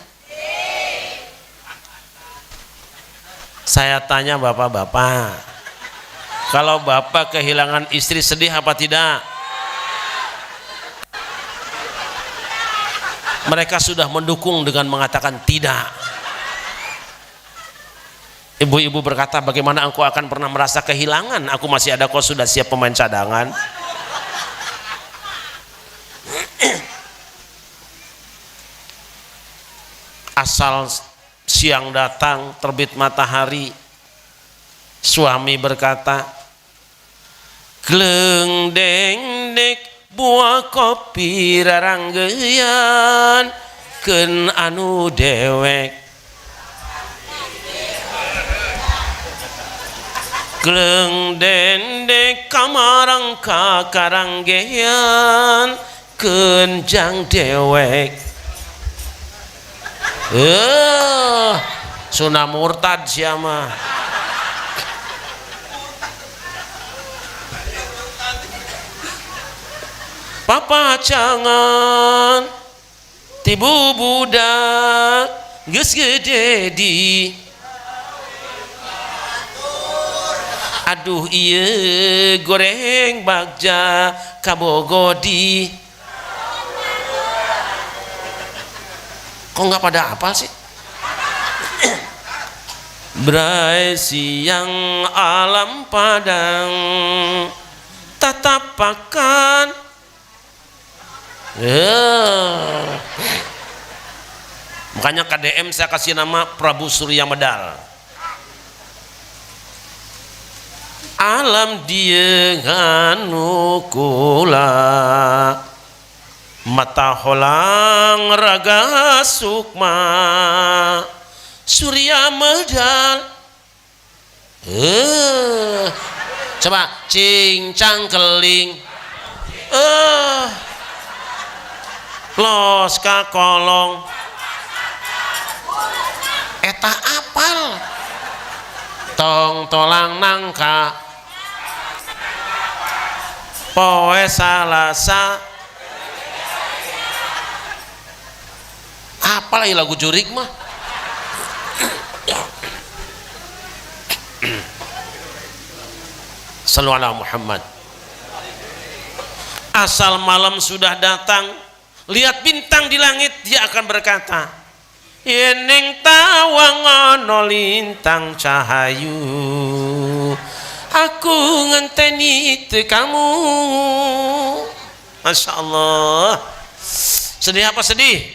S1: Saya tanya bapak-bapak, kalau bapak kehilangan istri sedih apa tidak? Mereka sudah mendukung dengan mengatakan tidak. Ibu-ibu berkata, bagaimana engkau akan pernah merasa kehilangan? Aku masih ada, kau sudah siap pemain cadangan. Asal siang datang, terbit matahari, suami berkata, gleng deng dek buah kopi raranggeyan ken anu dewek. Gleng deng dek kamarang kakaranggeyan ken jang dewek. Sunah murtad siapa? Papa jangan tibu budak geus gede di. Aduh ieu goreng bagja kabogodi. Kok nggak pada apa sih? Berai siang alam padang tatapakan. Makanya KDM saya kasih nama Prabu Surya Medal. Alam dia nganu kula mata holang raga sukma Surya Medal. Coba cincang keling los ka kolong eta apal tong tolang nangka poe salasa. Apalagi lagu jurik mah. Sallu ala Muhammad. Asal malam sudah datang, lihat bintang di langit, dia akan berkata, "Yeneng tawang ono lintang cahayu, aku ngenteni itu kamu." Masya Allah. Sedih apa sedih?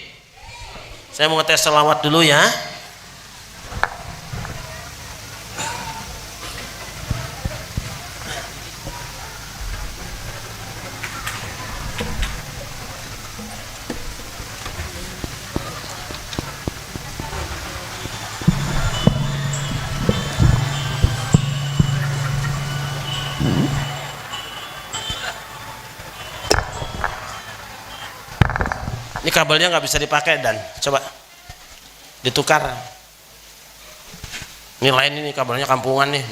S1: Saya mau ngetes selawat dulu ya. Ini kabelnya nggak bisa dipakai, dan coba ditukar. Ini lain, ini kabelnya kampungan nih.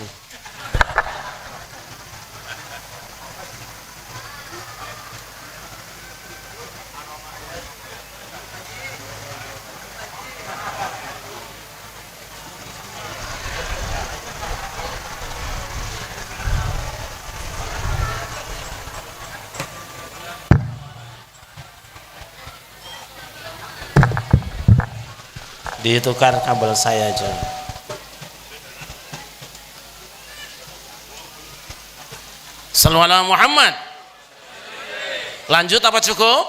S1: Ditukar kabel saya aja. Sallu ala Muhammad. Lanjut apa cukup?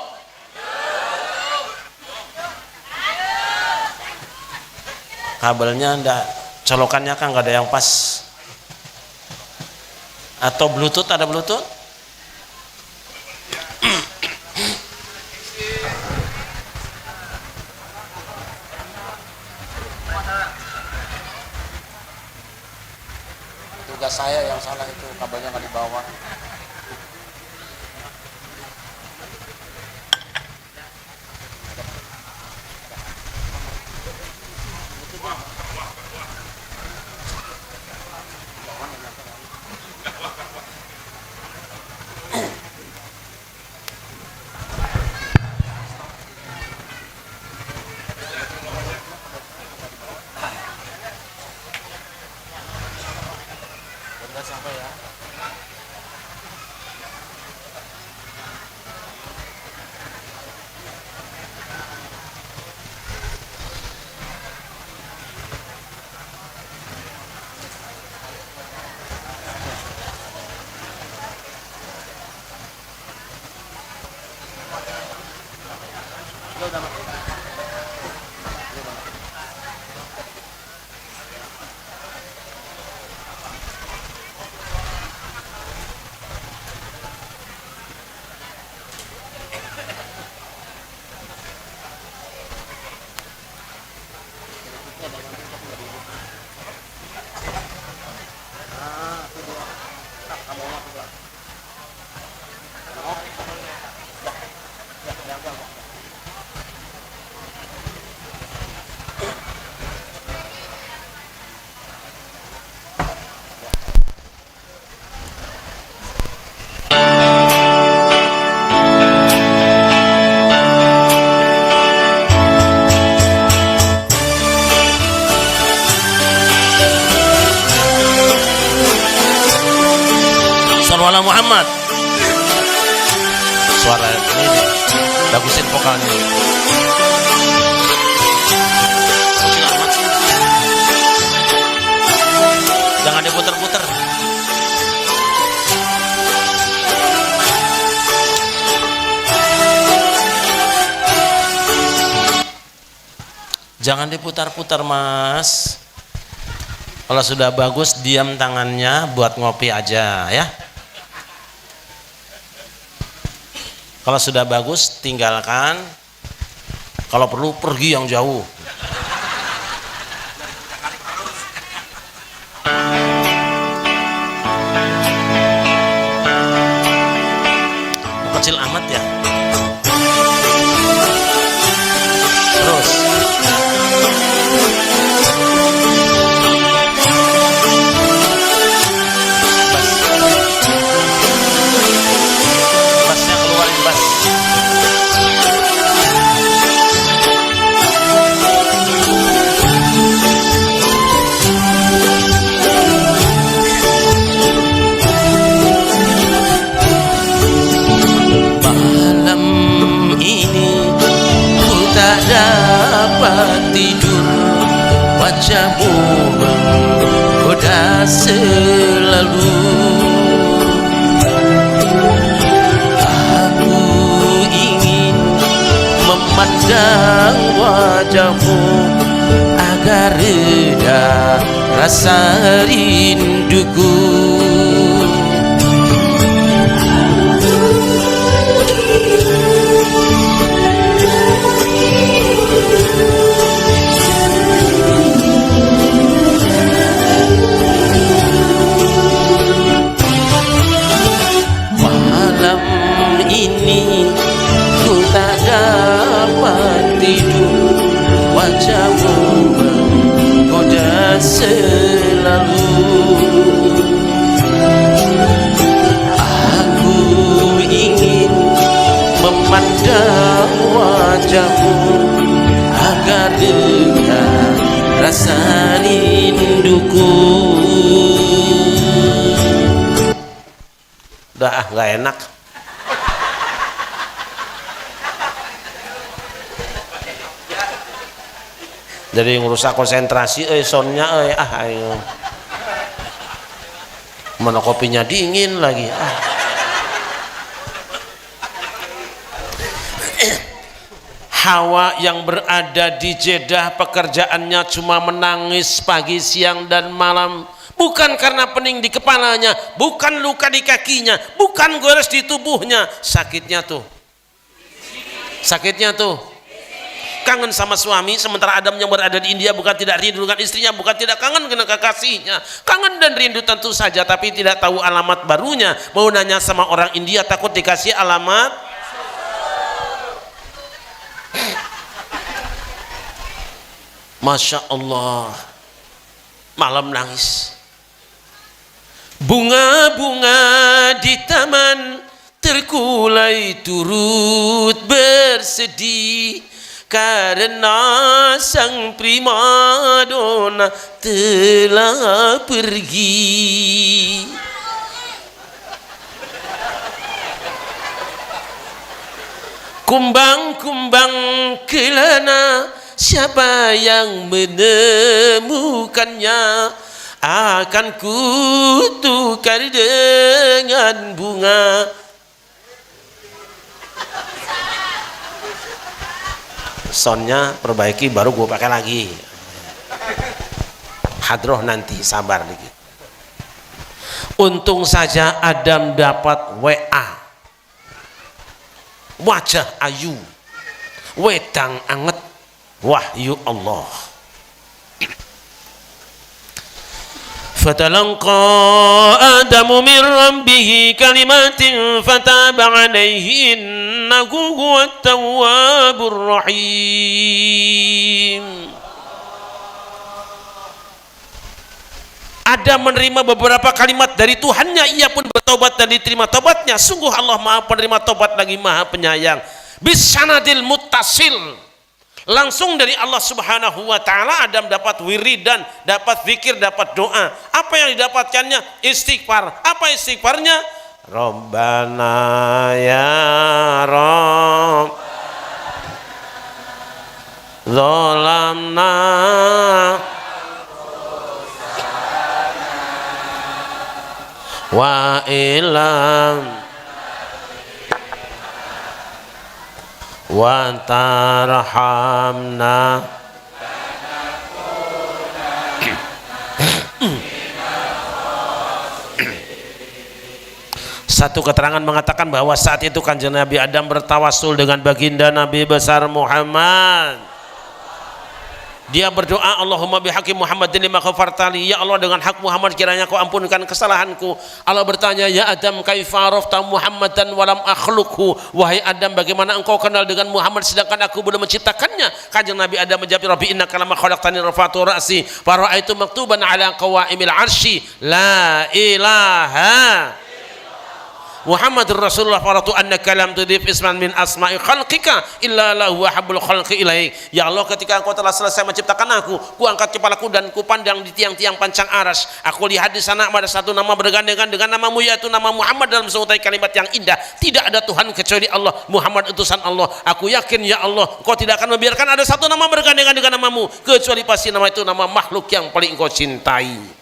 S1: Kabelnya enggak, colokannya kan nggak ada yang pas. Atau Bluetooth, ada Bluetooth? Tugas saya yang salah itu, kabelnya nggak dibawa. Sampai ya. Sallallahu Muhammad. Suara ini bagusin vokalnya. Kecil amat sih. Jangan diputer-puter. Jangan diputar-putar, Mas. Kalau sudah bagus, diam tangannya, buat ngopi aja ya. Kalau sudah bagus, tinggalkan. Kalau perlu, pergi yang jauh. Kecil amat ya. Terus. Basnya keluarin, bas. wajahmu menggoda selalu. Aku ingin memandang wajahmu agar reda rasa rinduku. Malam ini ku tak dapat tidur, wajahmu menggoda selalu. Aku ingin memandang wajahmu agar reda rasa rinduku. Udah nggak enak. Jadi ngerusak konsentrasi, sonnya, ayo. Mana kopinya dingin lagi, Hawa yang berada di Jeddah pekerjaannya cuma menangis pagi, siang, dan malam. Bukan karena pening di kepalanya, bukan luka di kakinya, bukan gores di tubuhnya. Sakitnya tuh kangen sama suami, sementara Adam yang berada di India bukan tidak rindu dengan istrinya, bukan tidak kangen dengan kekasihnya, kangen dan rindu tentu saja, tapi tidak tahu alamat barunya. Mau nanya sama orang India takut dikasih alamat. Masya Allah, malam nangis. Bunga-bunga di taman terkulai turut bersedih karena sang primadona telah pergi. Kumbang-kumbang kelana, siapa yang menemukannya? Akan kutukar dengan bunga. Soundnya perbaiki baru gue pakai lagi. Hadroh nanti, sabar dikit. Untung saja Adam dapat WA, wajah ayu, wedang anget, wahyu Allah. فتلقى آدم من ربه كلمات فتاب عليه إنه هو التواب الرحيم. Adam menerima beberapa kalimat dari Tuhannya, ia pun bertobat dan diterima tobatnya. Sungguh Allah Maha Penerima tobat lagi Maha Penyayang. Bisanadil muttasil, langsung dari Allah Subhanahu wa taala Adam dapat wiridan, dapat zikir, dapat doa. Apa yang didapatkannya? Istighfar. Apa istighfarnya? Rabbana ya Rabb zalamna wa ilam wa tarhamna Satu keterangan mengatakan bahwa saat itu Kanjeng Nabi Adam bertawasul dengan baginda Nabi besar Muhammad. Dia berdoa, Allahumma bihaqqi Muhammadin lima ghafartali, ya Allah dengan hak Muhammad kiranya kau ampunkan kesalahanku. Allah bertanya, ya Adam kaifa arafta Muhammadan walam akhluqhu, wahai Adam bagaimana engkau kenal dengan Muhammad sedangkan aku belum menciptakannya? Kanjeng Nabi Adam menjawab, Rabbi innaka lama khalaqtani rafa'tu ra'si fa ra'aitu maktuban ala qawaimil arsy la ilaha. Muhammadur Rasulullah faratu annaka lam tudhif isman min asma'i khalqika illa lahu habbul khalqi ilaik. Ya Allah, ketika engkau telah selesai menciptakan aku angkat kepalaku dan ku pandang di tiang-tiang pancang aras. Aku lihat di sana ada satu nama bergandengan dengan namamu, yaitu nama Muhammad dalam seutai kalimat yang indah. Tidak ada Tuhan kecuali Allah, Muhammad utusan Allah. Aku yakin ya Allah, engkau tidak akan membiarkan ada satu nama bergandengan dengan namamu, kecuali pasti nama itu nama makhluk yang paling engkau cintai.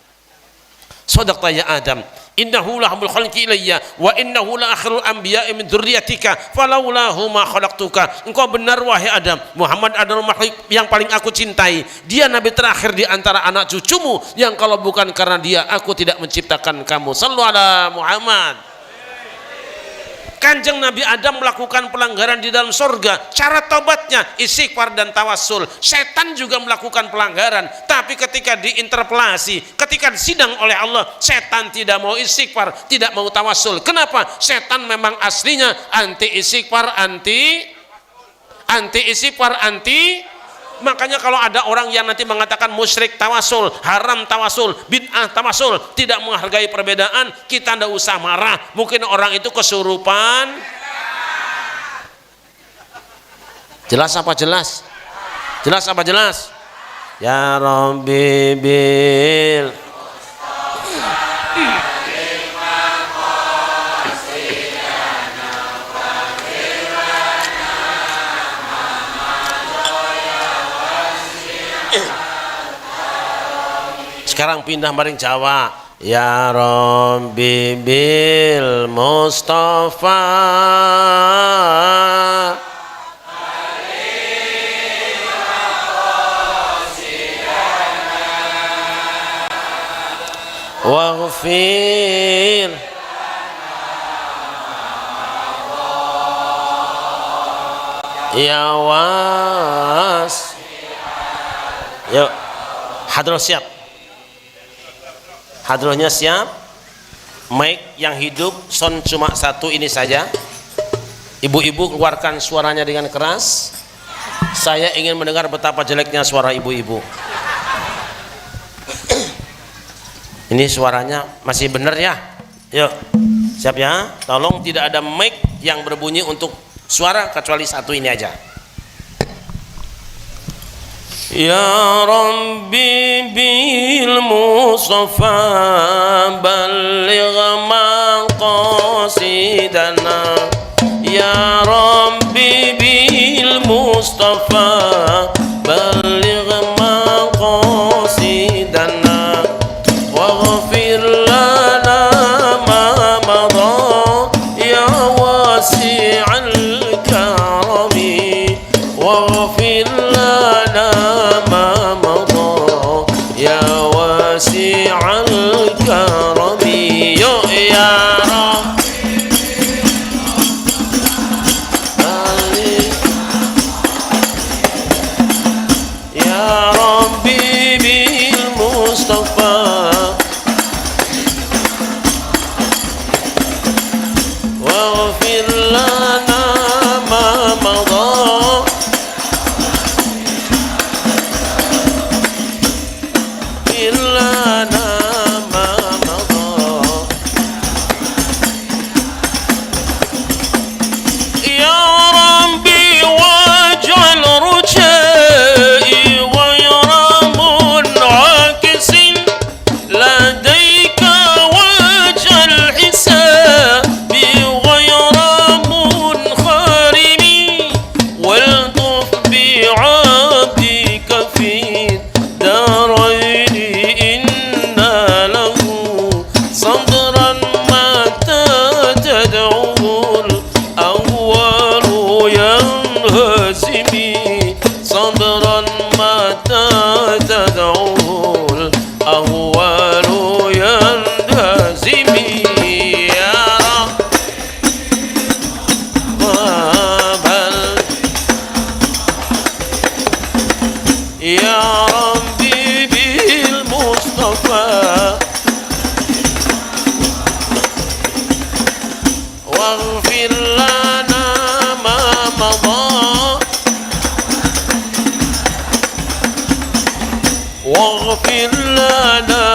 S1: Sadaqta ya Adam, innahu lahabul khalqi ilayya wa innahu la akhirul anbiya'i min dzurriyyatika falaulahu ma khalaqtuka. Engkau benar wahai Adam, Muhammad adalah makhluk yang paling aku cintai. Dia nabi terakhir di antara anak cucumu, yang kalau bukan karena dia aku tidak menciptakan kamu. Sallu ala Muhammad. Kanjeng Nabi Adam melakukan pelanggaran di dalam surga. Cara tobatnya istighfar dan tawassul. Setan juga melakukan pelanggaran, tapi ketika diinterpelasi, ketika disidang oleh Allah, setan tidak mau istighfar, tidak mau tawassul. Kenapa? Setan memang aslinya anti istighfar, anti istighfar, anti. Makanya kalau ada orang yang nanti mengatakan musyrik tawasul, haram tawasul, bid'ah tawasul, tidak menghargai perbedaan, kita tidak usah marah. Mungkin orang itu kesurupan. Jelas apa jelas? Jelas apa jelas? Ya Rabbi bil Sekarang pindah maring Jawa. Ya Rabbi bil Mustafa waghfir ya was. Yuk, hadroh siap. Hadrohnya siap. Mic yang hidup sound cuma satu ini saja. Ibu-ibu keluarkan suaranya dengan keras. Saya ingin mendengar betapa jeleknya suara ibu-ibu. Ini suaranya masih benar ya? Yuk, siap ya. Tolong tidak ada mic yang berbunyi untuk suara kecuali satu ini aja. Ya Rabbi bil Mustafa balligh maqasidana. Ya Rabbi bil Mustafa balligh maqasidana waghfir lana ma madha ya wasi'al karami waghfir lana wasi'al karami. Yuk ya Rabbi ya Rabbi bil Mustafa waghfir lana ma madha واغفر لنا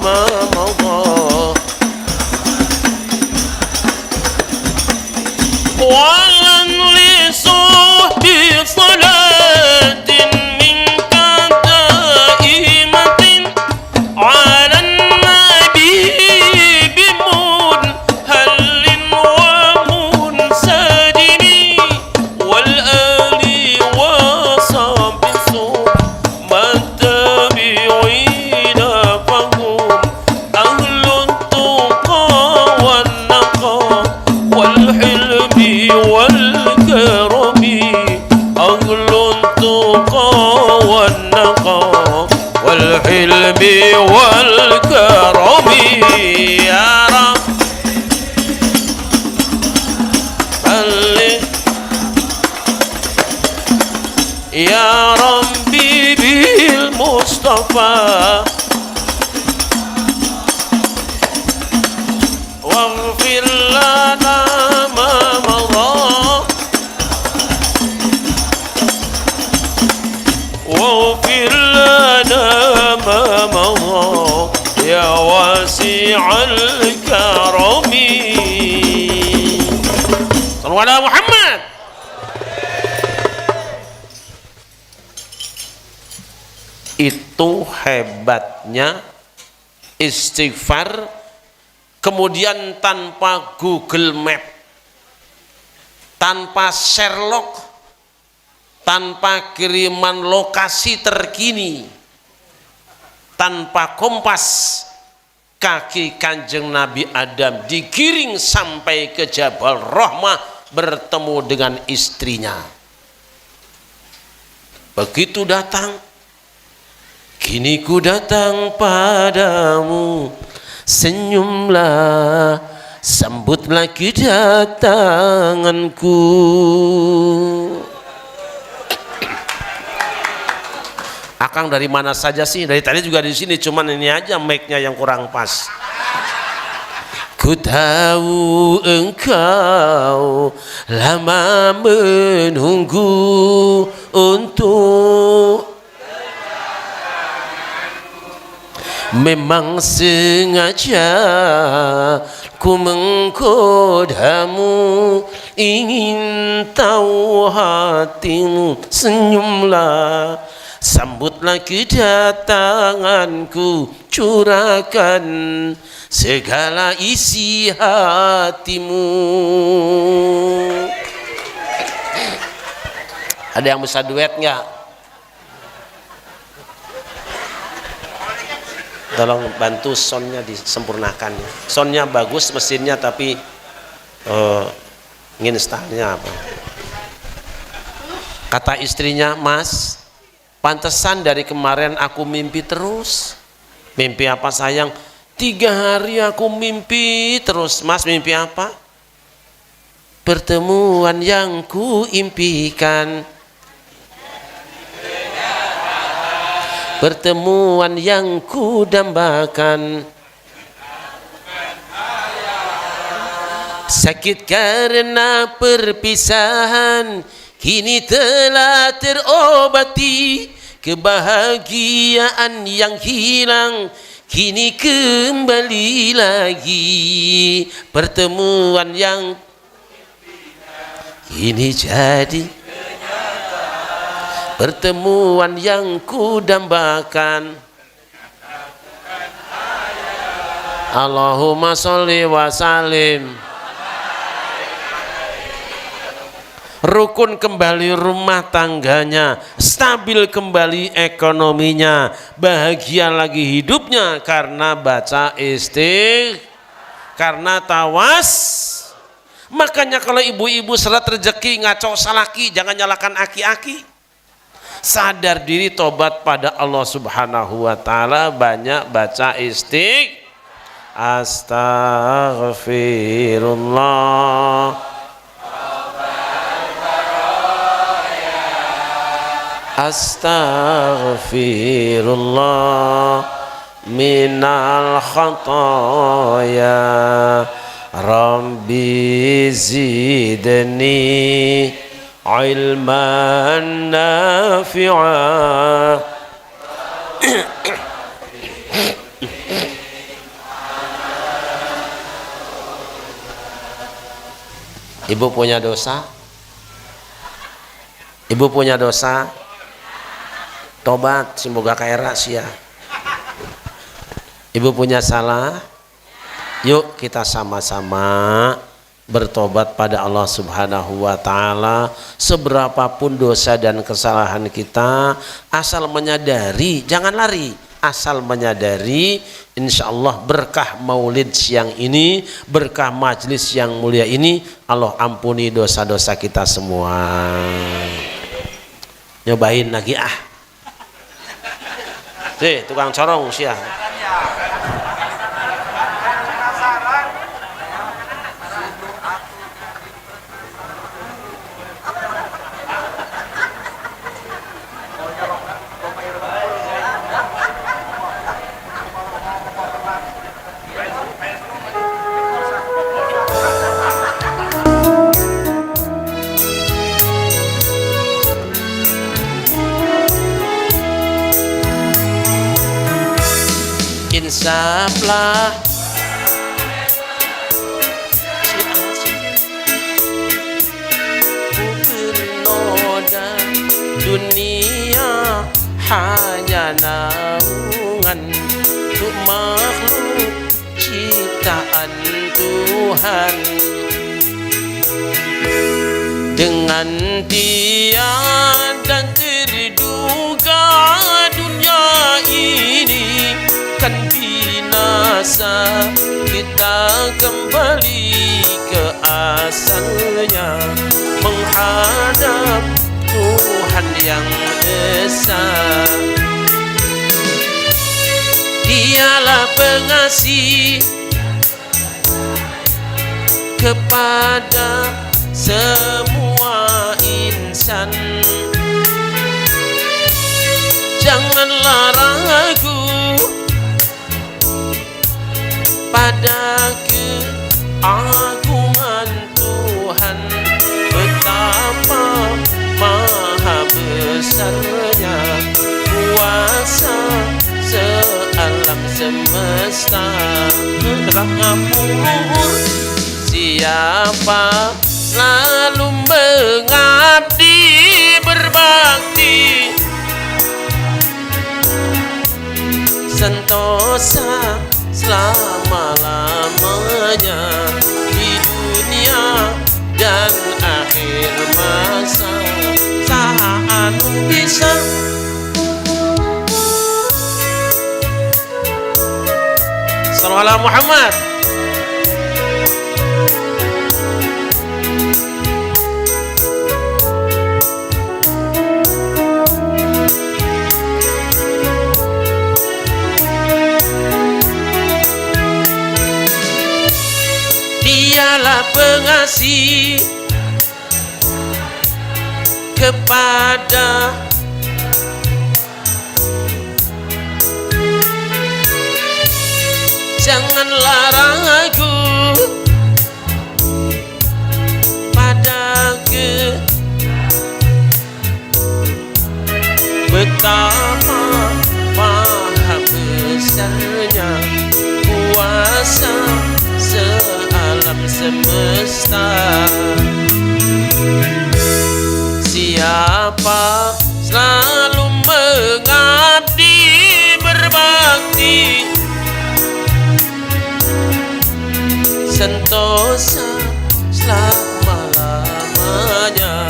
S1: ما مضى والكرم يا رب يا ربي بالمصطفى واغفر لنا ما مضى واغفر لنا ما مضى يا واسع الكرم صلوا على محمد. Itu hebatnya istighfar, kemudian tanpa Google Map, tanpa Sherlock, tanpa kiriman lokasi terkini, tanpa kompas, kaki kanjeng Nabi Adam digiring sampai ke Jabal Rahmah bertemu dengan istrinya. Begitu datang, kini ku datang padamu, senyumlah, sambutlah kedatanganku. Akang dari mana saja sih? Dari tadi juga di sini, cuman ini aja mic-nya yang kurang pas. Ku tahu engkau lama menunggu untuk memang sengaja ku menggodamu, ingin tahu hatimu, senyumlah, sambutlah kedatanganku, curahkan segala isi hatimu. Ada yang bisa duet nggak? Tolong bantu soundnya disempurnakan. Soundnya bagus mesinnya, tapi ingin stylenya apa? Kata istrinya, Mas, pantesan dari kemarin aku mimpi terus. Mimpi apa sayang? 3 hari aku mimpi terus. Mas, mimpi apa? Pertemuan yang ku impikan, pertemuan yang ku dambakan, sakit karena perpisahan kini telah terobati, kebahagiaan yang hilang kini kembali lagi, pertemuan yang kini jadi pertemuan yang ku dambakan. Allahumma sholli wa sallim. Rukun kembali rumah tangganya, stabil kembali ekonominya, bahagia lagi hidupnya karena baca karena tawas. Makanya kalau ibu-ibu seret rezeki ngaco salaki, jangan nyalakan aki-aki. Sadar diri, tobat pada Allah Subhanahu wa taala, banyak baca Astaghfirullah, Astaghfirullah minal khataya, Rabbi zidni ilman nafi'a. Ibu punya dosa? Ibu punya dosa? Tobat, semoga kaira sia. Ibu punya salah? Yuk kita sama-sama bertobat pada Allah Subhanahu wa taala. Seberapapun dosa dan kesalahan kita, asal menyadari, jangan lari, asal menyadari, insya Allah berkah maulid siang ini, berkah majlis yang mulia ini, Allah ampuni dosa-dosa kita semua. Nyobain lagi tukang corong sia. Insaflah ku bernoda dunia hanya naungan untuk makhluk ciptaan Tuhan. Dengan tiada terduga dunia ini kan binasa, kita kembali ke asalnya menghadap Tuhan yang esa. Dialah pengasih kepada semua insan. Janganlah ragu pada keagungan Tuhan, betapa maha besarnya kuasa sealam semesta. Rahapur siapa selalu mengabdi berbakti, sentosa selama-lamanya di dunia dan akhir masa. Saat bisa Sallallahu alaihi Muhammad. Dialah pengasih kepada janganlah ragu pada betapa maha besarnya kuasa sealam semesta. Siapa selalu mengabdi berbakti, sentosa selama-lamanya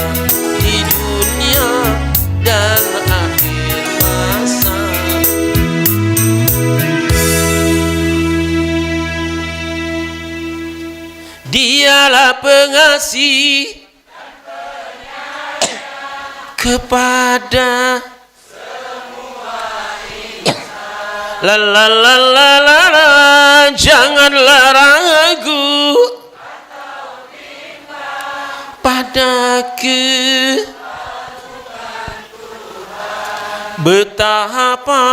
S1: di dunia dan akhir masa. Dialah pengasih kepada la la la la la la, janganlah ragu pada betapa.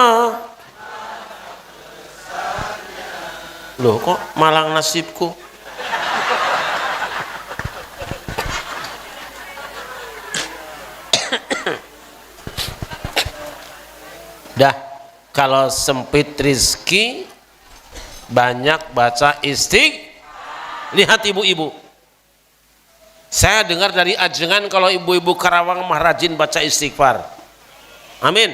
S1: Loh kok malang nasibku. Dah, kalau sempit rizki banyak baca Lihat ibu-ibu, saya dengar dari ajengan kalau ibu-ibu Karawang mah rajin baca istighfar. Amin.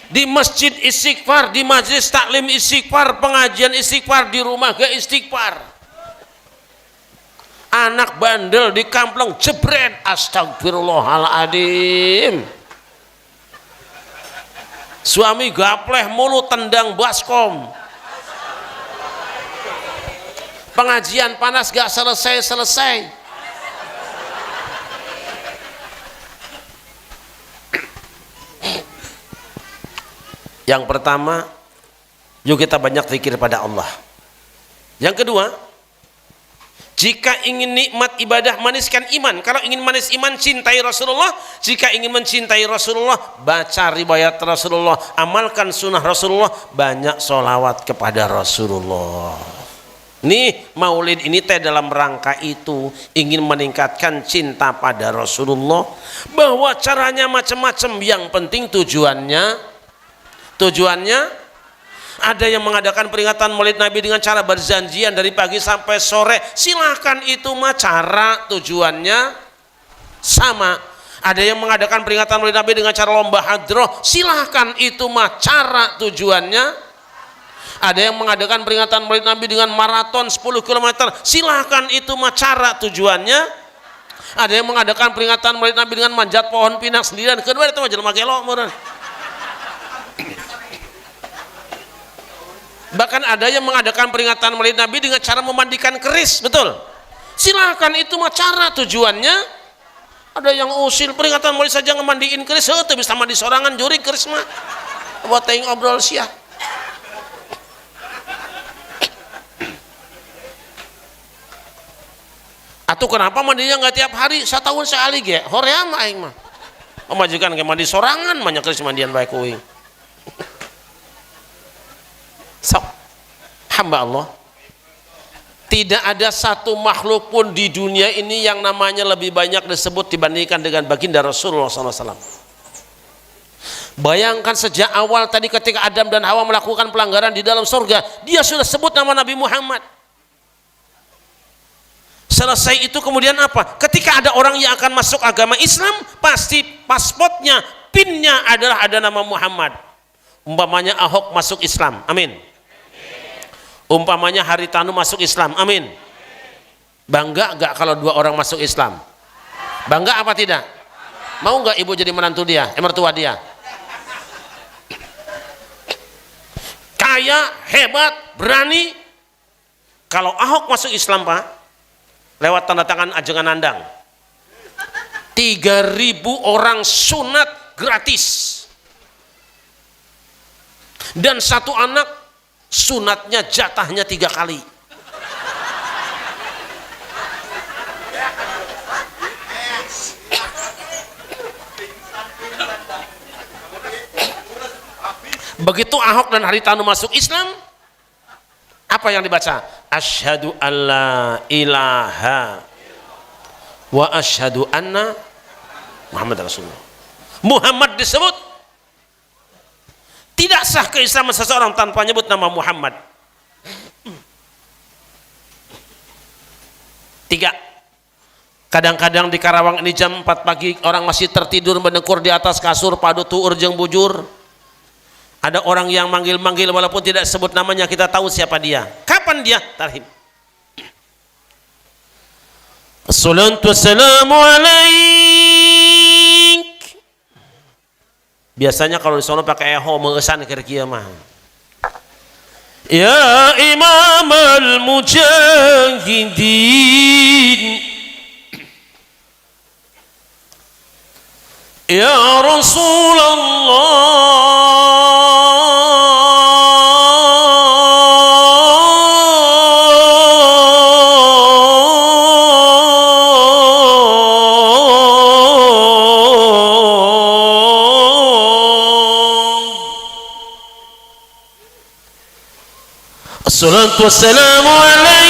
S1: Di masjid istighfar, di majelis taklim istighfar, pengajian istighfar, di rumah gak istighfar. Anak bandel di kampung jebret astagfirullahaladzim. Suami gapleh mulu tendang baskom. Pengajian panas gak selesai-selesai. Yang pertama, yuk kita banyak zikir pada Allah. Yang kedua, jika ingin nikmat ibadah, maniskan iman. Kalau ingin manis iman, cintai Rasulullah. Jika ingin mencintai Rasulullah, baca riwayat Rasulullah, amalkan sunnah Rasulullah, banyak sholawat kepada Rasulullah. Nih maulid ini teh dalam rangka itu, ingin meningkatkan cinta pada Rasulullah. Bahwa caranya macam-macam, yang penting tujuannya ada yang mengadakan peringatan maulid Nabi dengan cara berjanjian dari pagi sampai sore, silahkan, itu mah cara tujuannya sama. Ada yang mengadakan peringatan maulid Nabi dengan cara lomba hadroh, silahkan, itu mah cara tujuannya. Ada yang mengadakan peringatan maulid Nabi dengan maraton 10 km, silahkan, itu mah cara tujuannya. Ada yang mengadakan peringatan maulid Nabi dengan manjat pohon pinang sendirian, kedua itu mah jelema gelo meureun. Bahkan ada yang mengadakan peringatan maulid Nabi dengan cara memandikan keris, betul? Silahkan, itu mah cara tujuannya. Ada yang usil peringatan maulid saja ngemandiin keris, itu bisa mandi sorangan juri keris mah. Buat teuing obrol sia. Atuh kenapa mandinya nggak tiap hari, setahun sekali ge? Horea mah aing mah. Pemajikan ke mandi sorangan, banyak keris mandian bae kuing. So, hamba Allah, tidak ada satu makhluk pun di dunia ini yang namanya lebih banyak disebut dibandingkan dengan baginda Rasulullah SAW. Bayangkan sejak awal tadi ketika Adam dan Hawa melakukan pelanggaran di dalam surga, dia sudah sebut nama Nabi Muhammad. Selesai itu kemudian apa? Ketika ada orang yang akan masuk agama Islam, pasti pasportnya, pinnya adalah ada nama Muhammad. Umpamanya Ahok masuk Islam, amin. Umpamanya Haritanu masuk Islam, amin. Bangga gak kalau dua orang masuk Islam? Bangga apa tidak? Mau gak ibu jadi menantu dia, mertua dia? Kaya, hebat, berani. Kalau Ahok masuk Islam, Pak, lewat tanda tangan ajengan nandang, 3.000 orang sunat gratis, dan satu anak sunatnya jatahnya 3 kali. Begitu Ahok dan Haritanu masuk Islam, apa yang dibaca? Asyhadu alla ilaha wa asyhadu anna Muhammad Rasulullah. Muhammad disebut. Tidak sah keislaman seseorang tanpa menyebut nama Muhammad. 3. Kadang-kadang di Karawang ini jam 4 pagi orang masih tertidur mendengkur di atas kasur padu tuur jeung bujur. Ada orang yang manggil-manggil walaupun tidak sebut namanya, kita tahu siapa dia. Kapan dia? Tarhim. Assalatu wassalamu alaik. Biasanya kalau di sono pakai eho mengesan ke kieu mah. Ya Imam al-Mujahidin, Ya Rasulullah, Assalatu wassalamu alaik,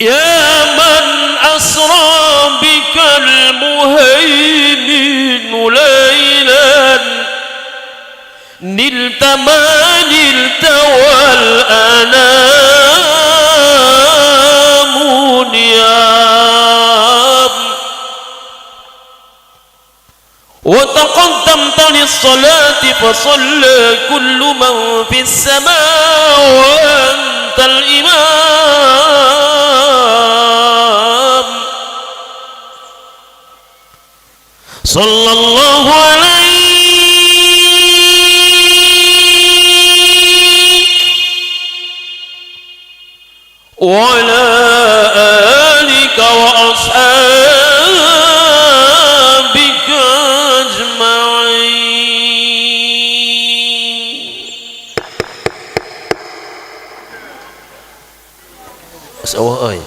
S1: Ya man asra bikal muhaimin laylan, nilta ma nilta wal anamu niyam, wa taqaddamta lis-salati fa shalla kullu man fis samaa wa antal imam. Sallallahu alaihi wa ala alika wa ashabika Oh, oi.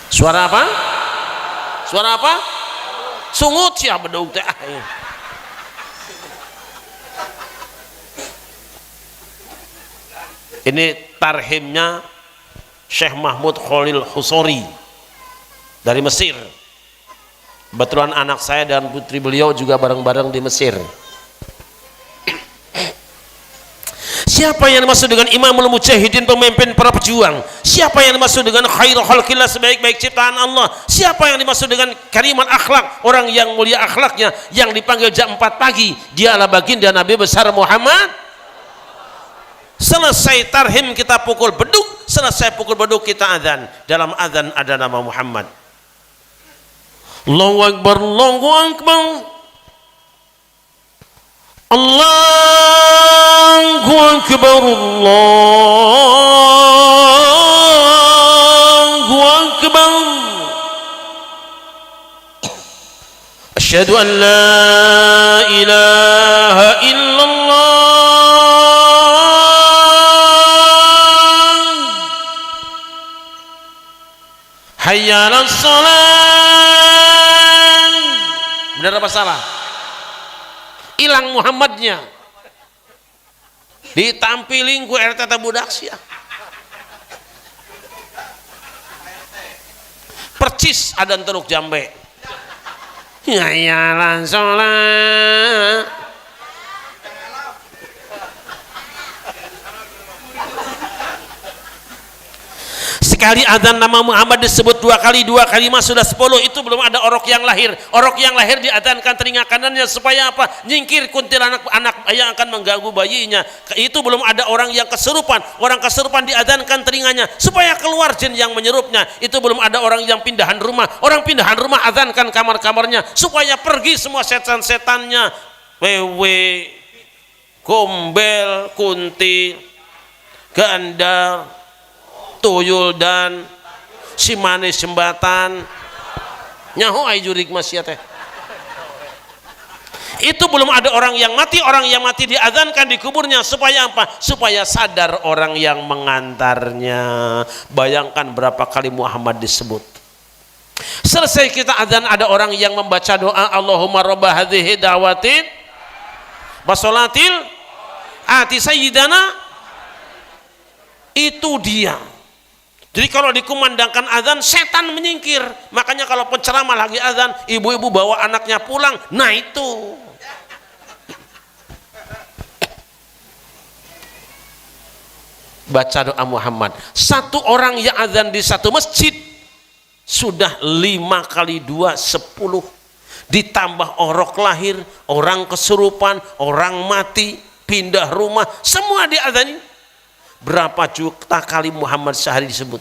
S1: Suara apa? Suara apa? Sungut sih bedug teh. Ini tarhimnya Syekh Mahmud Khalil Khusori dari Mesir. Kebetulan anak saya dan putri beliau juga bareng-bareng di Mesir. Siapa yang dimaksud dengan imamul mujahidin, pemimpin para pejuang? Siapa yang dimaksud dengan khairul khalqillah, sebaik-baik ciptaan Allah? Siapa yang dimaksud dengan kariman akhlak, orang yang mulia akhlaknya, yang dipanggil jam 4 pagi? Dia adalah baginda Nabi besar Muhammad. Selesai tarhim kita pukul beduk, selesai pukul beduk kita azan. Dalam azan ada nama Muhammad. Allahu Akbar, Allahu Akbar. Allahu Akbar, Allahu Akbar. Asyhadu an la ilaha illallah. Hayya 'alas shalah. Benar apa salah? Hilang Muhammadnya, ditampilin ku RT budak sia percis ada teruk jambe ya langsung lah. Sekali adzan nama Muhammad disebut 2 kali, 2 kali mah sudah 10. Itu belum ada orok yang lahir. Orok yang lahir diadzankan telinga kanannya supaya apa? Nyingkir kuntilanak anak yang akan mengganggu bayinya. Itu belum ada orang yang kesurupan. Orang kesurupan diadzankan telinganya supaya keluar jin yang menyerupnya. Itu belum ada orang yang pindahan rumah. Orang pindahan rumah adzankan kamar-kamarnya supaya pergi semua setan-setannya. Wewe, gombel, kunti, gandar, tuyul dan si manis jembatan nyaho ay jurik masya teh. Itu belum ada orang yang mati diazankan di kuburnya supaya apa? Supaya sadar orang yang mengantarnya. Bayangkan berapa kali Muhammad disebut. Selesai kita azan ada orang yang membaca doa Allahumma rabb hadhihi da'watin wasolatil ati sayyidana. Itu dia. Jadi kalau dikumandangkan azan, setan menyingkir. Makanya kalau penceramah lagi azan, ibu-ibu bawa anaknya pulang, nah itu. Baca doa Muhammad. Satu orang yang azan di satu masjid sudah 5 kali 2 10. Ditambah orok lahir, orang kesurupan, orang mati, pindah rumah, semua diazani. Berapa juta kali Muhammad sehari disebut.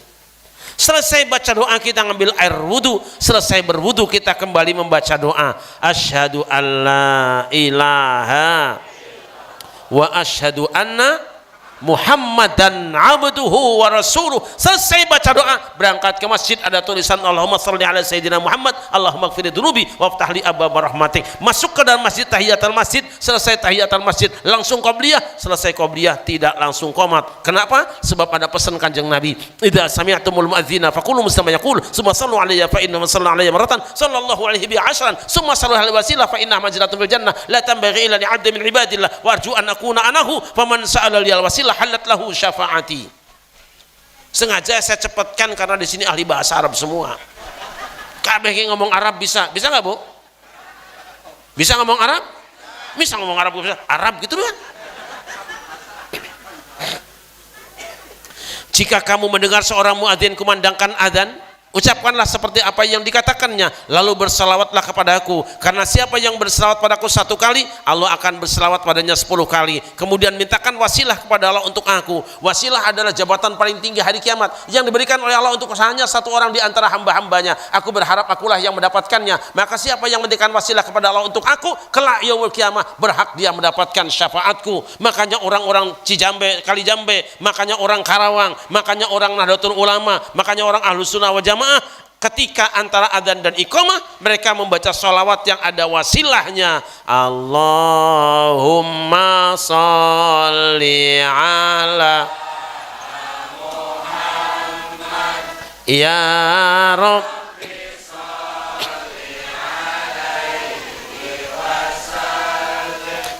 S1: Selesai baca doa kita ngambil air wudu, selesai berwudu kita kembali membaca doa asyhadu alla ilaha wa asyhadu anna Muhammadan abduhu wa rasuluh. Selesai baca doa, berangkat ke masjid, ada tulisan Allahumma shalli ala sayyidina Muhammad, Allahumma ighfir dhunubi waftah li abwaaba rahmatik. Masuk ke dalam masjid, tahiyatul masjid, selesai tahiyatul masjid langsung qobliyah, selesai qobliyah tidak langsung qomat. Kenapa? Sebab ada pesan Kanjeng Nabi, idza sami'tumul muadzina faqulu muslima yaqul summa sallu alayya fa inna man shalla alayya maratan sallallahu alaihi bi ashran summa sallu alaihi wasilah fa inna majratun fil jannah la tanbaghi illa li 'abdin min ibadillah wa arju an akuna anahu faman sa'ala liyal wasilah halat lahu syafaati. Sengaja saya cepatkan karena di sini ahli bahasa Arab semua. Kabeh ngomong Arab bisa nggak Bu? Bisa ngomong Arab? Bisa ngomong Arab, bisa Arab gitu kan? Jika kamu mendengar seorang muadzin kumandangkan adzan, ucapkanlah seperti apa yang dikatakannya, lalu berselawatlah kepadaku, karena siapa yang berselawat padaku 1 kali, Allah akan berselawat padanya 10 kali. Kemudian mintakan wasilah kepada Allah untuk aku. Wasilah adalah jabatan paling tinggi hari kiamat yang diberikan oleh Allah untuk hanya 1 orang di antara hamba-hambanya. Aku berharap akulah yang mendapatkannya. Maka siapa yang memberikan wasilah kepada Allah untuk aku, kelak yaumul kiamah berhak dia mendapatkan syafaatku. Makanya orang-orang Cijambe, Kalijambe, makanya orang Karawang, makanya orang Nahdlatul Ulama, makanya orang Ahlus Sunnah wal Jamaah, ketika antara adzan dan iqamah mereka membaca sholawat yang ada wasilahnya. Allahumma sholli ala Ya Rob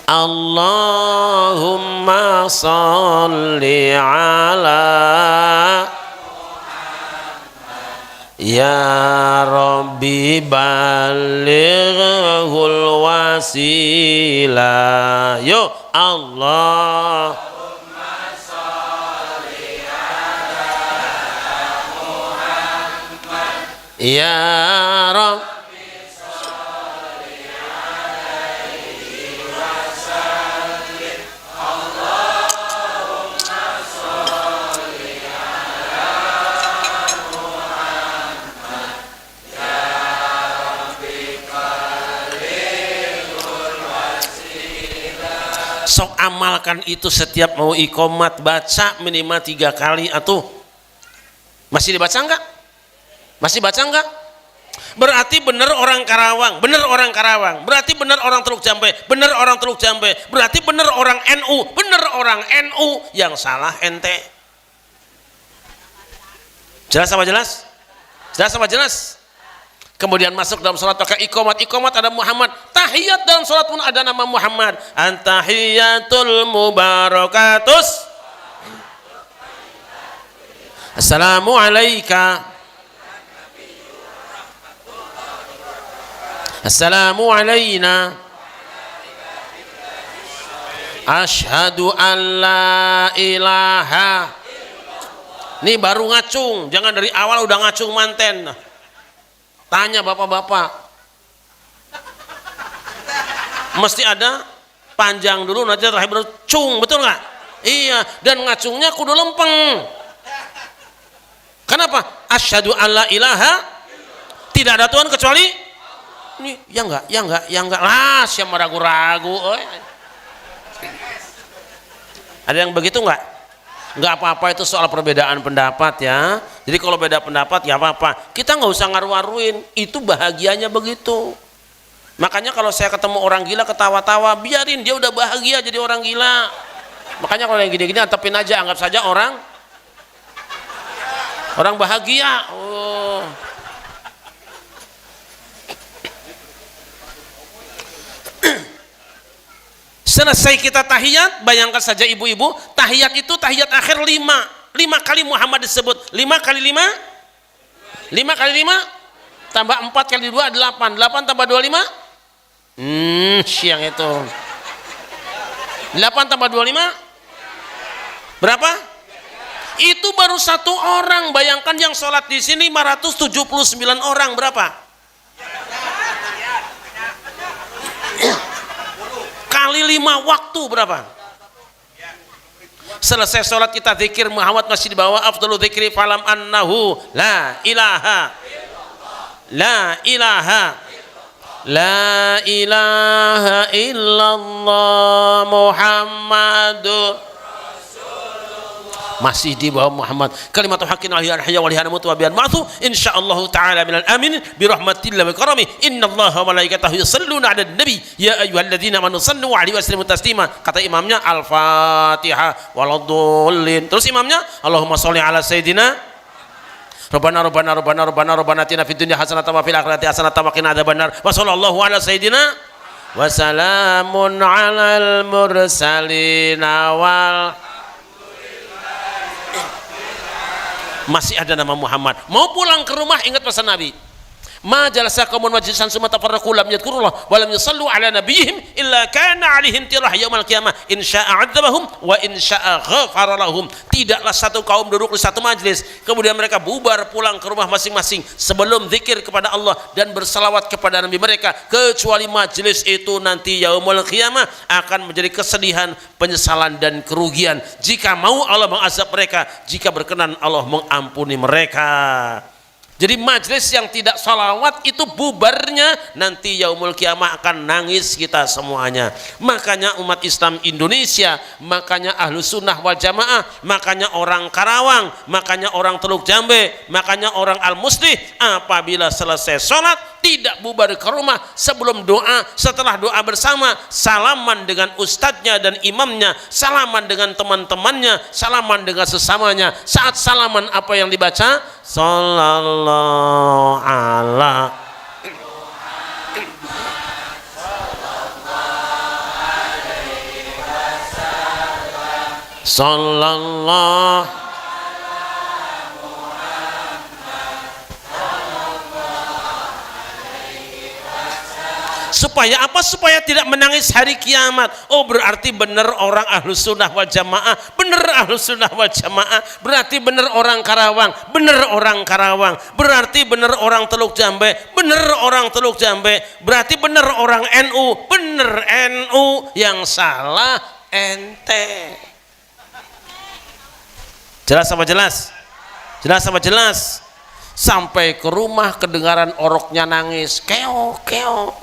S1: Allahumma salli ala Ya Rabbi balighul wasilah. Yo Allah Ya Rabb sok amalkan itu setiap mau iqomat, baca minimal 3 kali atuh. Masih dibaca enggak? Masih baca enggak? Berarti benar orang Karawang, benar orang Karawang. Berarti benar orang Teluk Jambe, benar orang Teluk Jambe. Berarti benar orang NU, benar orang NU. Yang salah ente. Jelas apa jelas? Jelas apa jelas? Kemudian masuk dalam sholat pakai iqomat. Iqomat ada Muhammad. Tahiyat dalam sholat pun ada nama Muhammad. Antahiyatul mubarakatus. Assalamu alaika. Assalamu alayna. Ashhadu an la ilaha. Ini baru ngacung, jangan dari awal udah ngacung manten. Tanya bapak-bapak. Mesti ada panjang dulu nanti terakhir baru cung, betul nggak? Iya, dan ngacungnya kudu lempeng. Kenapa? Asyhadu an la ilaha, tidak ada Tuhan kecuali ini, ya enggak lah, siapa ragu-ragu. Ada yang begitu enggak? Enggak apa-apa, itu soal perbedaan pendapat ya. Jadi kalau beda pendapat ya apa-apa, kita nggak usah ngaru-ngaruin, itu bahagianya begitu. Makanya kalau saya ketemu orang gila ketawa-tawa, biarin dia udah bahagia jadi orang gila. Makanya kalau yang gini-gini antepin aja, anggap saja orang bahagia. Oh. Selesai kita tahiyat, bayangkan saja ibu-ibu, tahiyat itu tahiyat akhir 5 kali Muhammad disebut. 5 kali 5 tambah 4 kali 2 8 tambah 2 5 siang itu 8 tambah 2 5 berapa? Itu baru 1 orang. Bayangkan yang sholat di sini 579 orang, berapa? Kali 5 waktu berapa? Selesai sholat kita zikir, Muhammad masih di bawah. Afdalu zikri falam annahu la ilaha illallah Muhammadur masih di bawah Muhammad. Kalimatul haqqin aliyah hayya wa lihana mutu wa bihan ma'thu insyaallah taala minal amin bi rahmatillah wa karami innallaha wa malaikatahu yusalluna 'alan nabi ya ayyuhalladzina amanu sallu 'alaihi wa sallimu taslima. Kata imamnya al-fatihah waladdallin. Terus imamnya Allahumma sholli ala sayyidina Rabbana atina fid dunya hasanatan wa fil akhirati hasanatan wa qina adzabannar wa sallallahu ala sayyidina wa salamun 'alal mursalin wal masih ada nama Muhammad. Mau pulang ke rumah ingat pesan Nabi. Ma jalasa qaumun majlisan summa tafarraqu lam yadhkurullah wa lam yusallu ala nabiyihim illa kana alaihim tirah yaumil qiyamah in syaa'a 'adzabahum wa in syaa'a ghafara lahum. Tidaklah satu kaum duduk di satu majlis kemudian mereka bubar pulang ke rumah masing-masing sebelum zikir kepada Allah dan bersalawat kepada nabi mereka, kecuali majlis itu nanti yaumul qiyamah akan menjadi kesedihan, penyesalan dan kerugian. Jika mau Allah mengazab mereka, jika berkenan Allah mengampuni mereka. Jadi majlis yang tidak salawat itu bubarnya nanti yaumul kiamah akan nangis kita semuanya. Makanya umat Islam Indonesia, makanya ahlu sunnah wal jamaah, makanya orang Karawang, makanya orang Teluk Jambe, makanya orang Al-Muslih, apabila selesai sholat tidak bubar ke rumah sebelum doa, setelah doa bersama, salaman dengan ustadznya dan imamnya, salaman dengan teman-temannya, salaman dengan sesamanya. Saat salaman apa yang dibaca? Sallallahu ala sallallahu. Supaya apa? Supaya tidak menangis hari kiamat. Oh, berarti benar orang ahlus sunnah wal jamaah, benar ahlus sunnah wal jamaah, berarti benar orang Karawang, benar orang Karawang, berarti benar orang Teluk Jambe, benar orang Teluk Jambe, berarti benar orang NU, benar NU, yang salah ente. Jelas apa jelas? Jelas apa jelas? Sampai ke rumah kedengaran oroknya nangis, keok keok.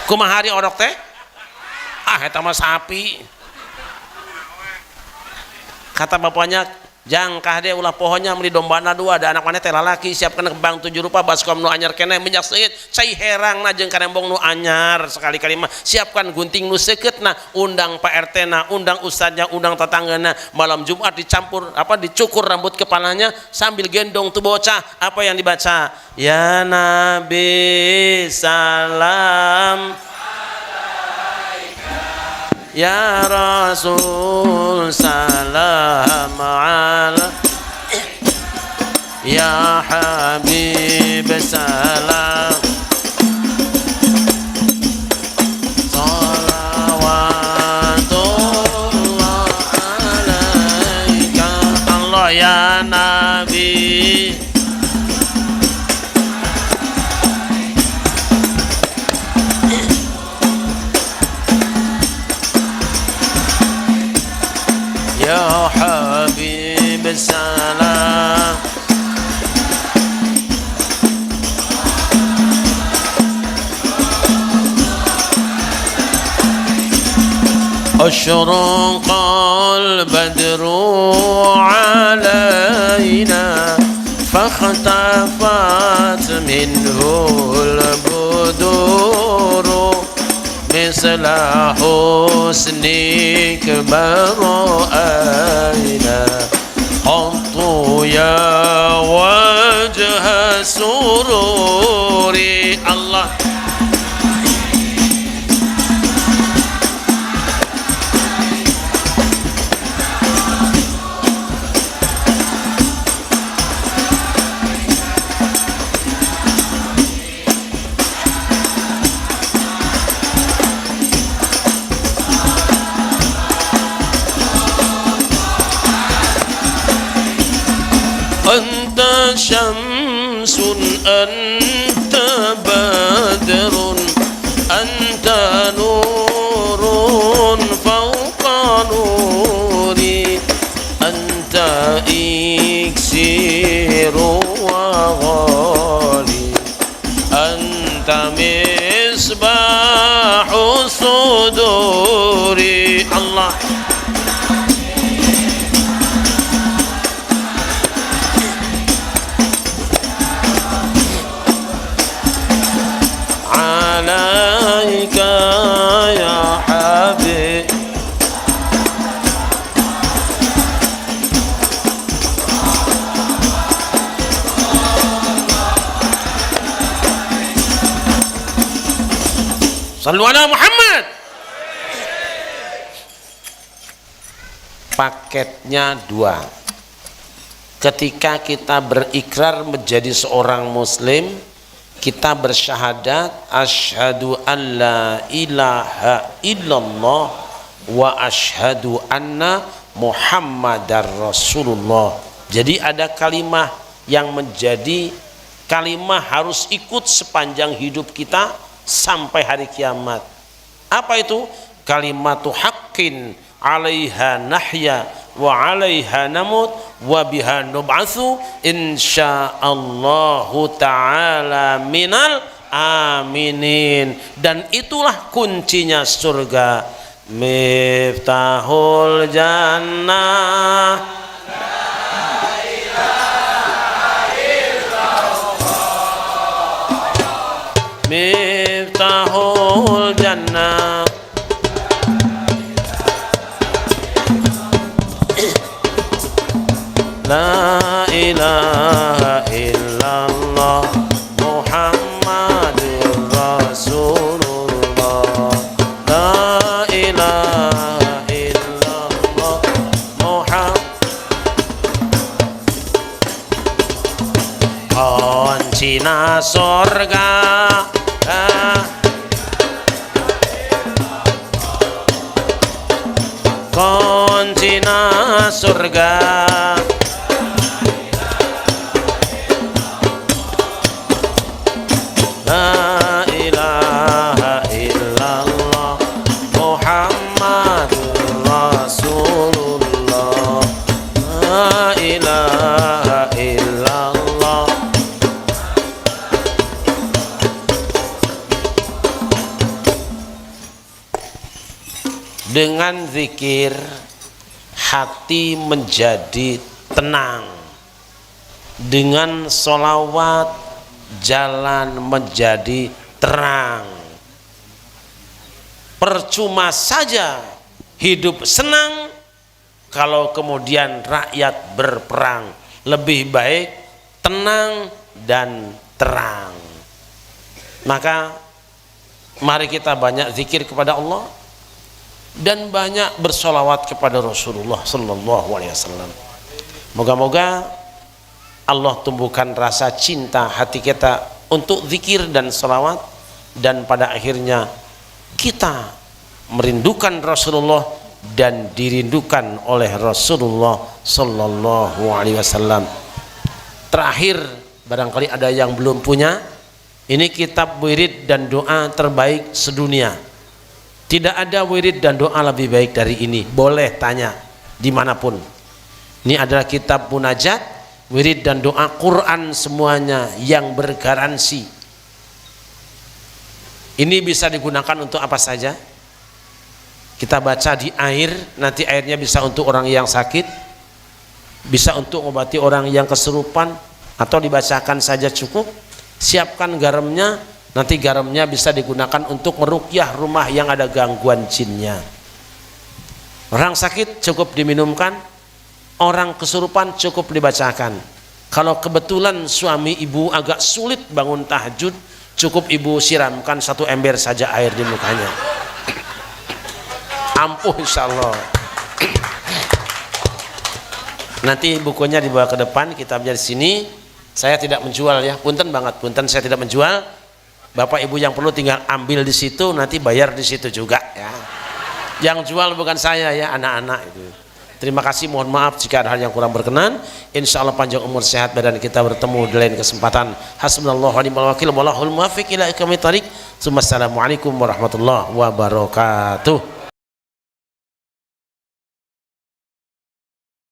S1: Kumaha hari orok teh? Ah, eta mah sapi. Kata bapaknya, jangkah deh ulah pohonnya meli dombana dua, ada anak mana teh lalaki, siapkan kembang 7 rupa, baskom nu anyar kene minyak seuit, cai herang na jeung karembong nu anyar, sekali-kali mah siapkan gunting nu seukeut na, undang Pak RT na, undang ustadznya, undang tetanggana, malam Jumat dicampur apa dicukur rambut kepalanya sambil gendong tuh bocah. Apa yang dibaca? Ya Nabi salam, ya Rasul salam ala, ya Habib salam, salawatullah alaika Allah ya Nabi. Ya Habib salam, Ashraqal badru alayna fakhtafat minhul buduru misla husnik bara'ayna qattu ya wajha sururi. Allah anta syamsun anta badrun anta nurun fawqa nuri anta iksiru wa ghali anta misbahu suduri. Allah alaika ya Habib. Sallu ala Muhammad. Paketnya 2. Ketika kita berikrar menjadi seorang muslim, kita bersyahadat asyhadu an la ilaha illallah wa asyhadu anna muhammadar rasulullah. Jadi ada kalimah yang menjadi kalimah harus ikut sepanjang hidup kita sampai hari kiamat. Apa itu? Kalimatu haqqin 'alaiha nahya wa 'alaiha namut wa biha nub'atsu insyaallahu ta'ala minal aminin. Dan itulah kuncinya surga, miftahul jannah. La ilaha illallah miftahul jannah. La ilaha illallah Muhammadur Rasulullah. La ilaha illallah Muhammad. Kuncina surga, kuncina surga. La ilaha illallah Muhammadur Rasulullah. La ilaha illallah. Dengan zikir hati menjadi tenang. Dengan sholawat jalan menjadi terang. Percuma saja hidup senang kalau kemudian rakyat berperang. Lebih baik tenang dan terang. Maka mari kita banyak zikir kepada Allah dan banyak bersolawat kepada Rasulullah sallallahu alaihi wasallam. Moga-moga Allah tumbuhkan rasa cinta hati kita untuk zikir dan salawat, dan pada akhirnya kita merindukan Rasulullah dan dirindukan oleh Rasulullah sallallahu alaihi wasallam. Terakhir, barangkali ada yang belum punya, ini kitab wirid dan doa terbaik sedunia. Tidak ada wirid dan doa lebih baik dari ini. Boleh tanya dimanapun. Ini adalah kitab munajat, wirid dan doa Quran semuanya yang bergaransi. Ini bisa digunakan untuk apa saja. Kita baca di air, nanti airnya bisa untuk orang yang sakit, bisa untuk mengobati orang yang kesurupan, atau dibacakan saja cukup. Siapkan garamnya, nanti garamnya bisa digunakan untuk meruqyah rumah yang ada gangguan jinnya. Orang sakit cukup diminumkan, orang kesurupan cukup dibacakan. Kalau kebetulan suami ibu agak sulit bangun tahajud, cukup ibu siramkan 1 ember saja air di mukanya. Ampuh insyaallah. Nanti bukunya dibawa ke depan, kitabnya di sini. Saya tidak menjual ya, punten banget, punten saya tidak menjual. Bapak ibu yang perlu tinggal ambil di situ, nanti bayar di situ juga ya. Yang jual bukan saya ya, anak-anak itu. Terima kasih, mohon maaf jika ada hal yang kurang berkenan. Insya Allah panjang umur sehat badan kita, bertemu di lain kesempatan. Hasbunallahu wa ni'mal wakil, wallahul muwaffiq ila aqwamit thoriq. Assalamualaikum warahmatullahi wabarakatuh.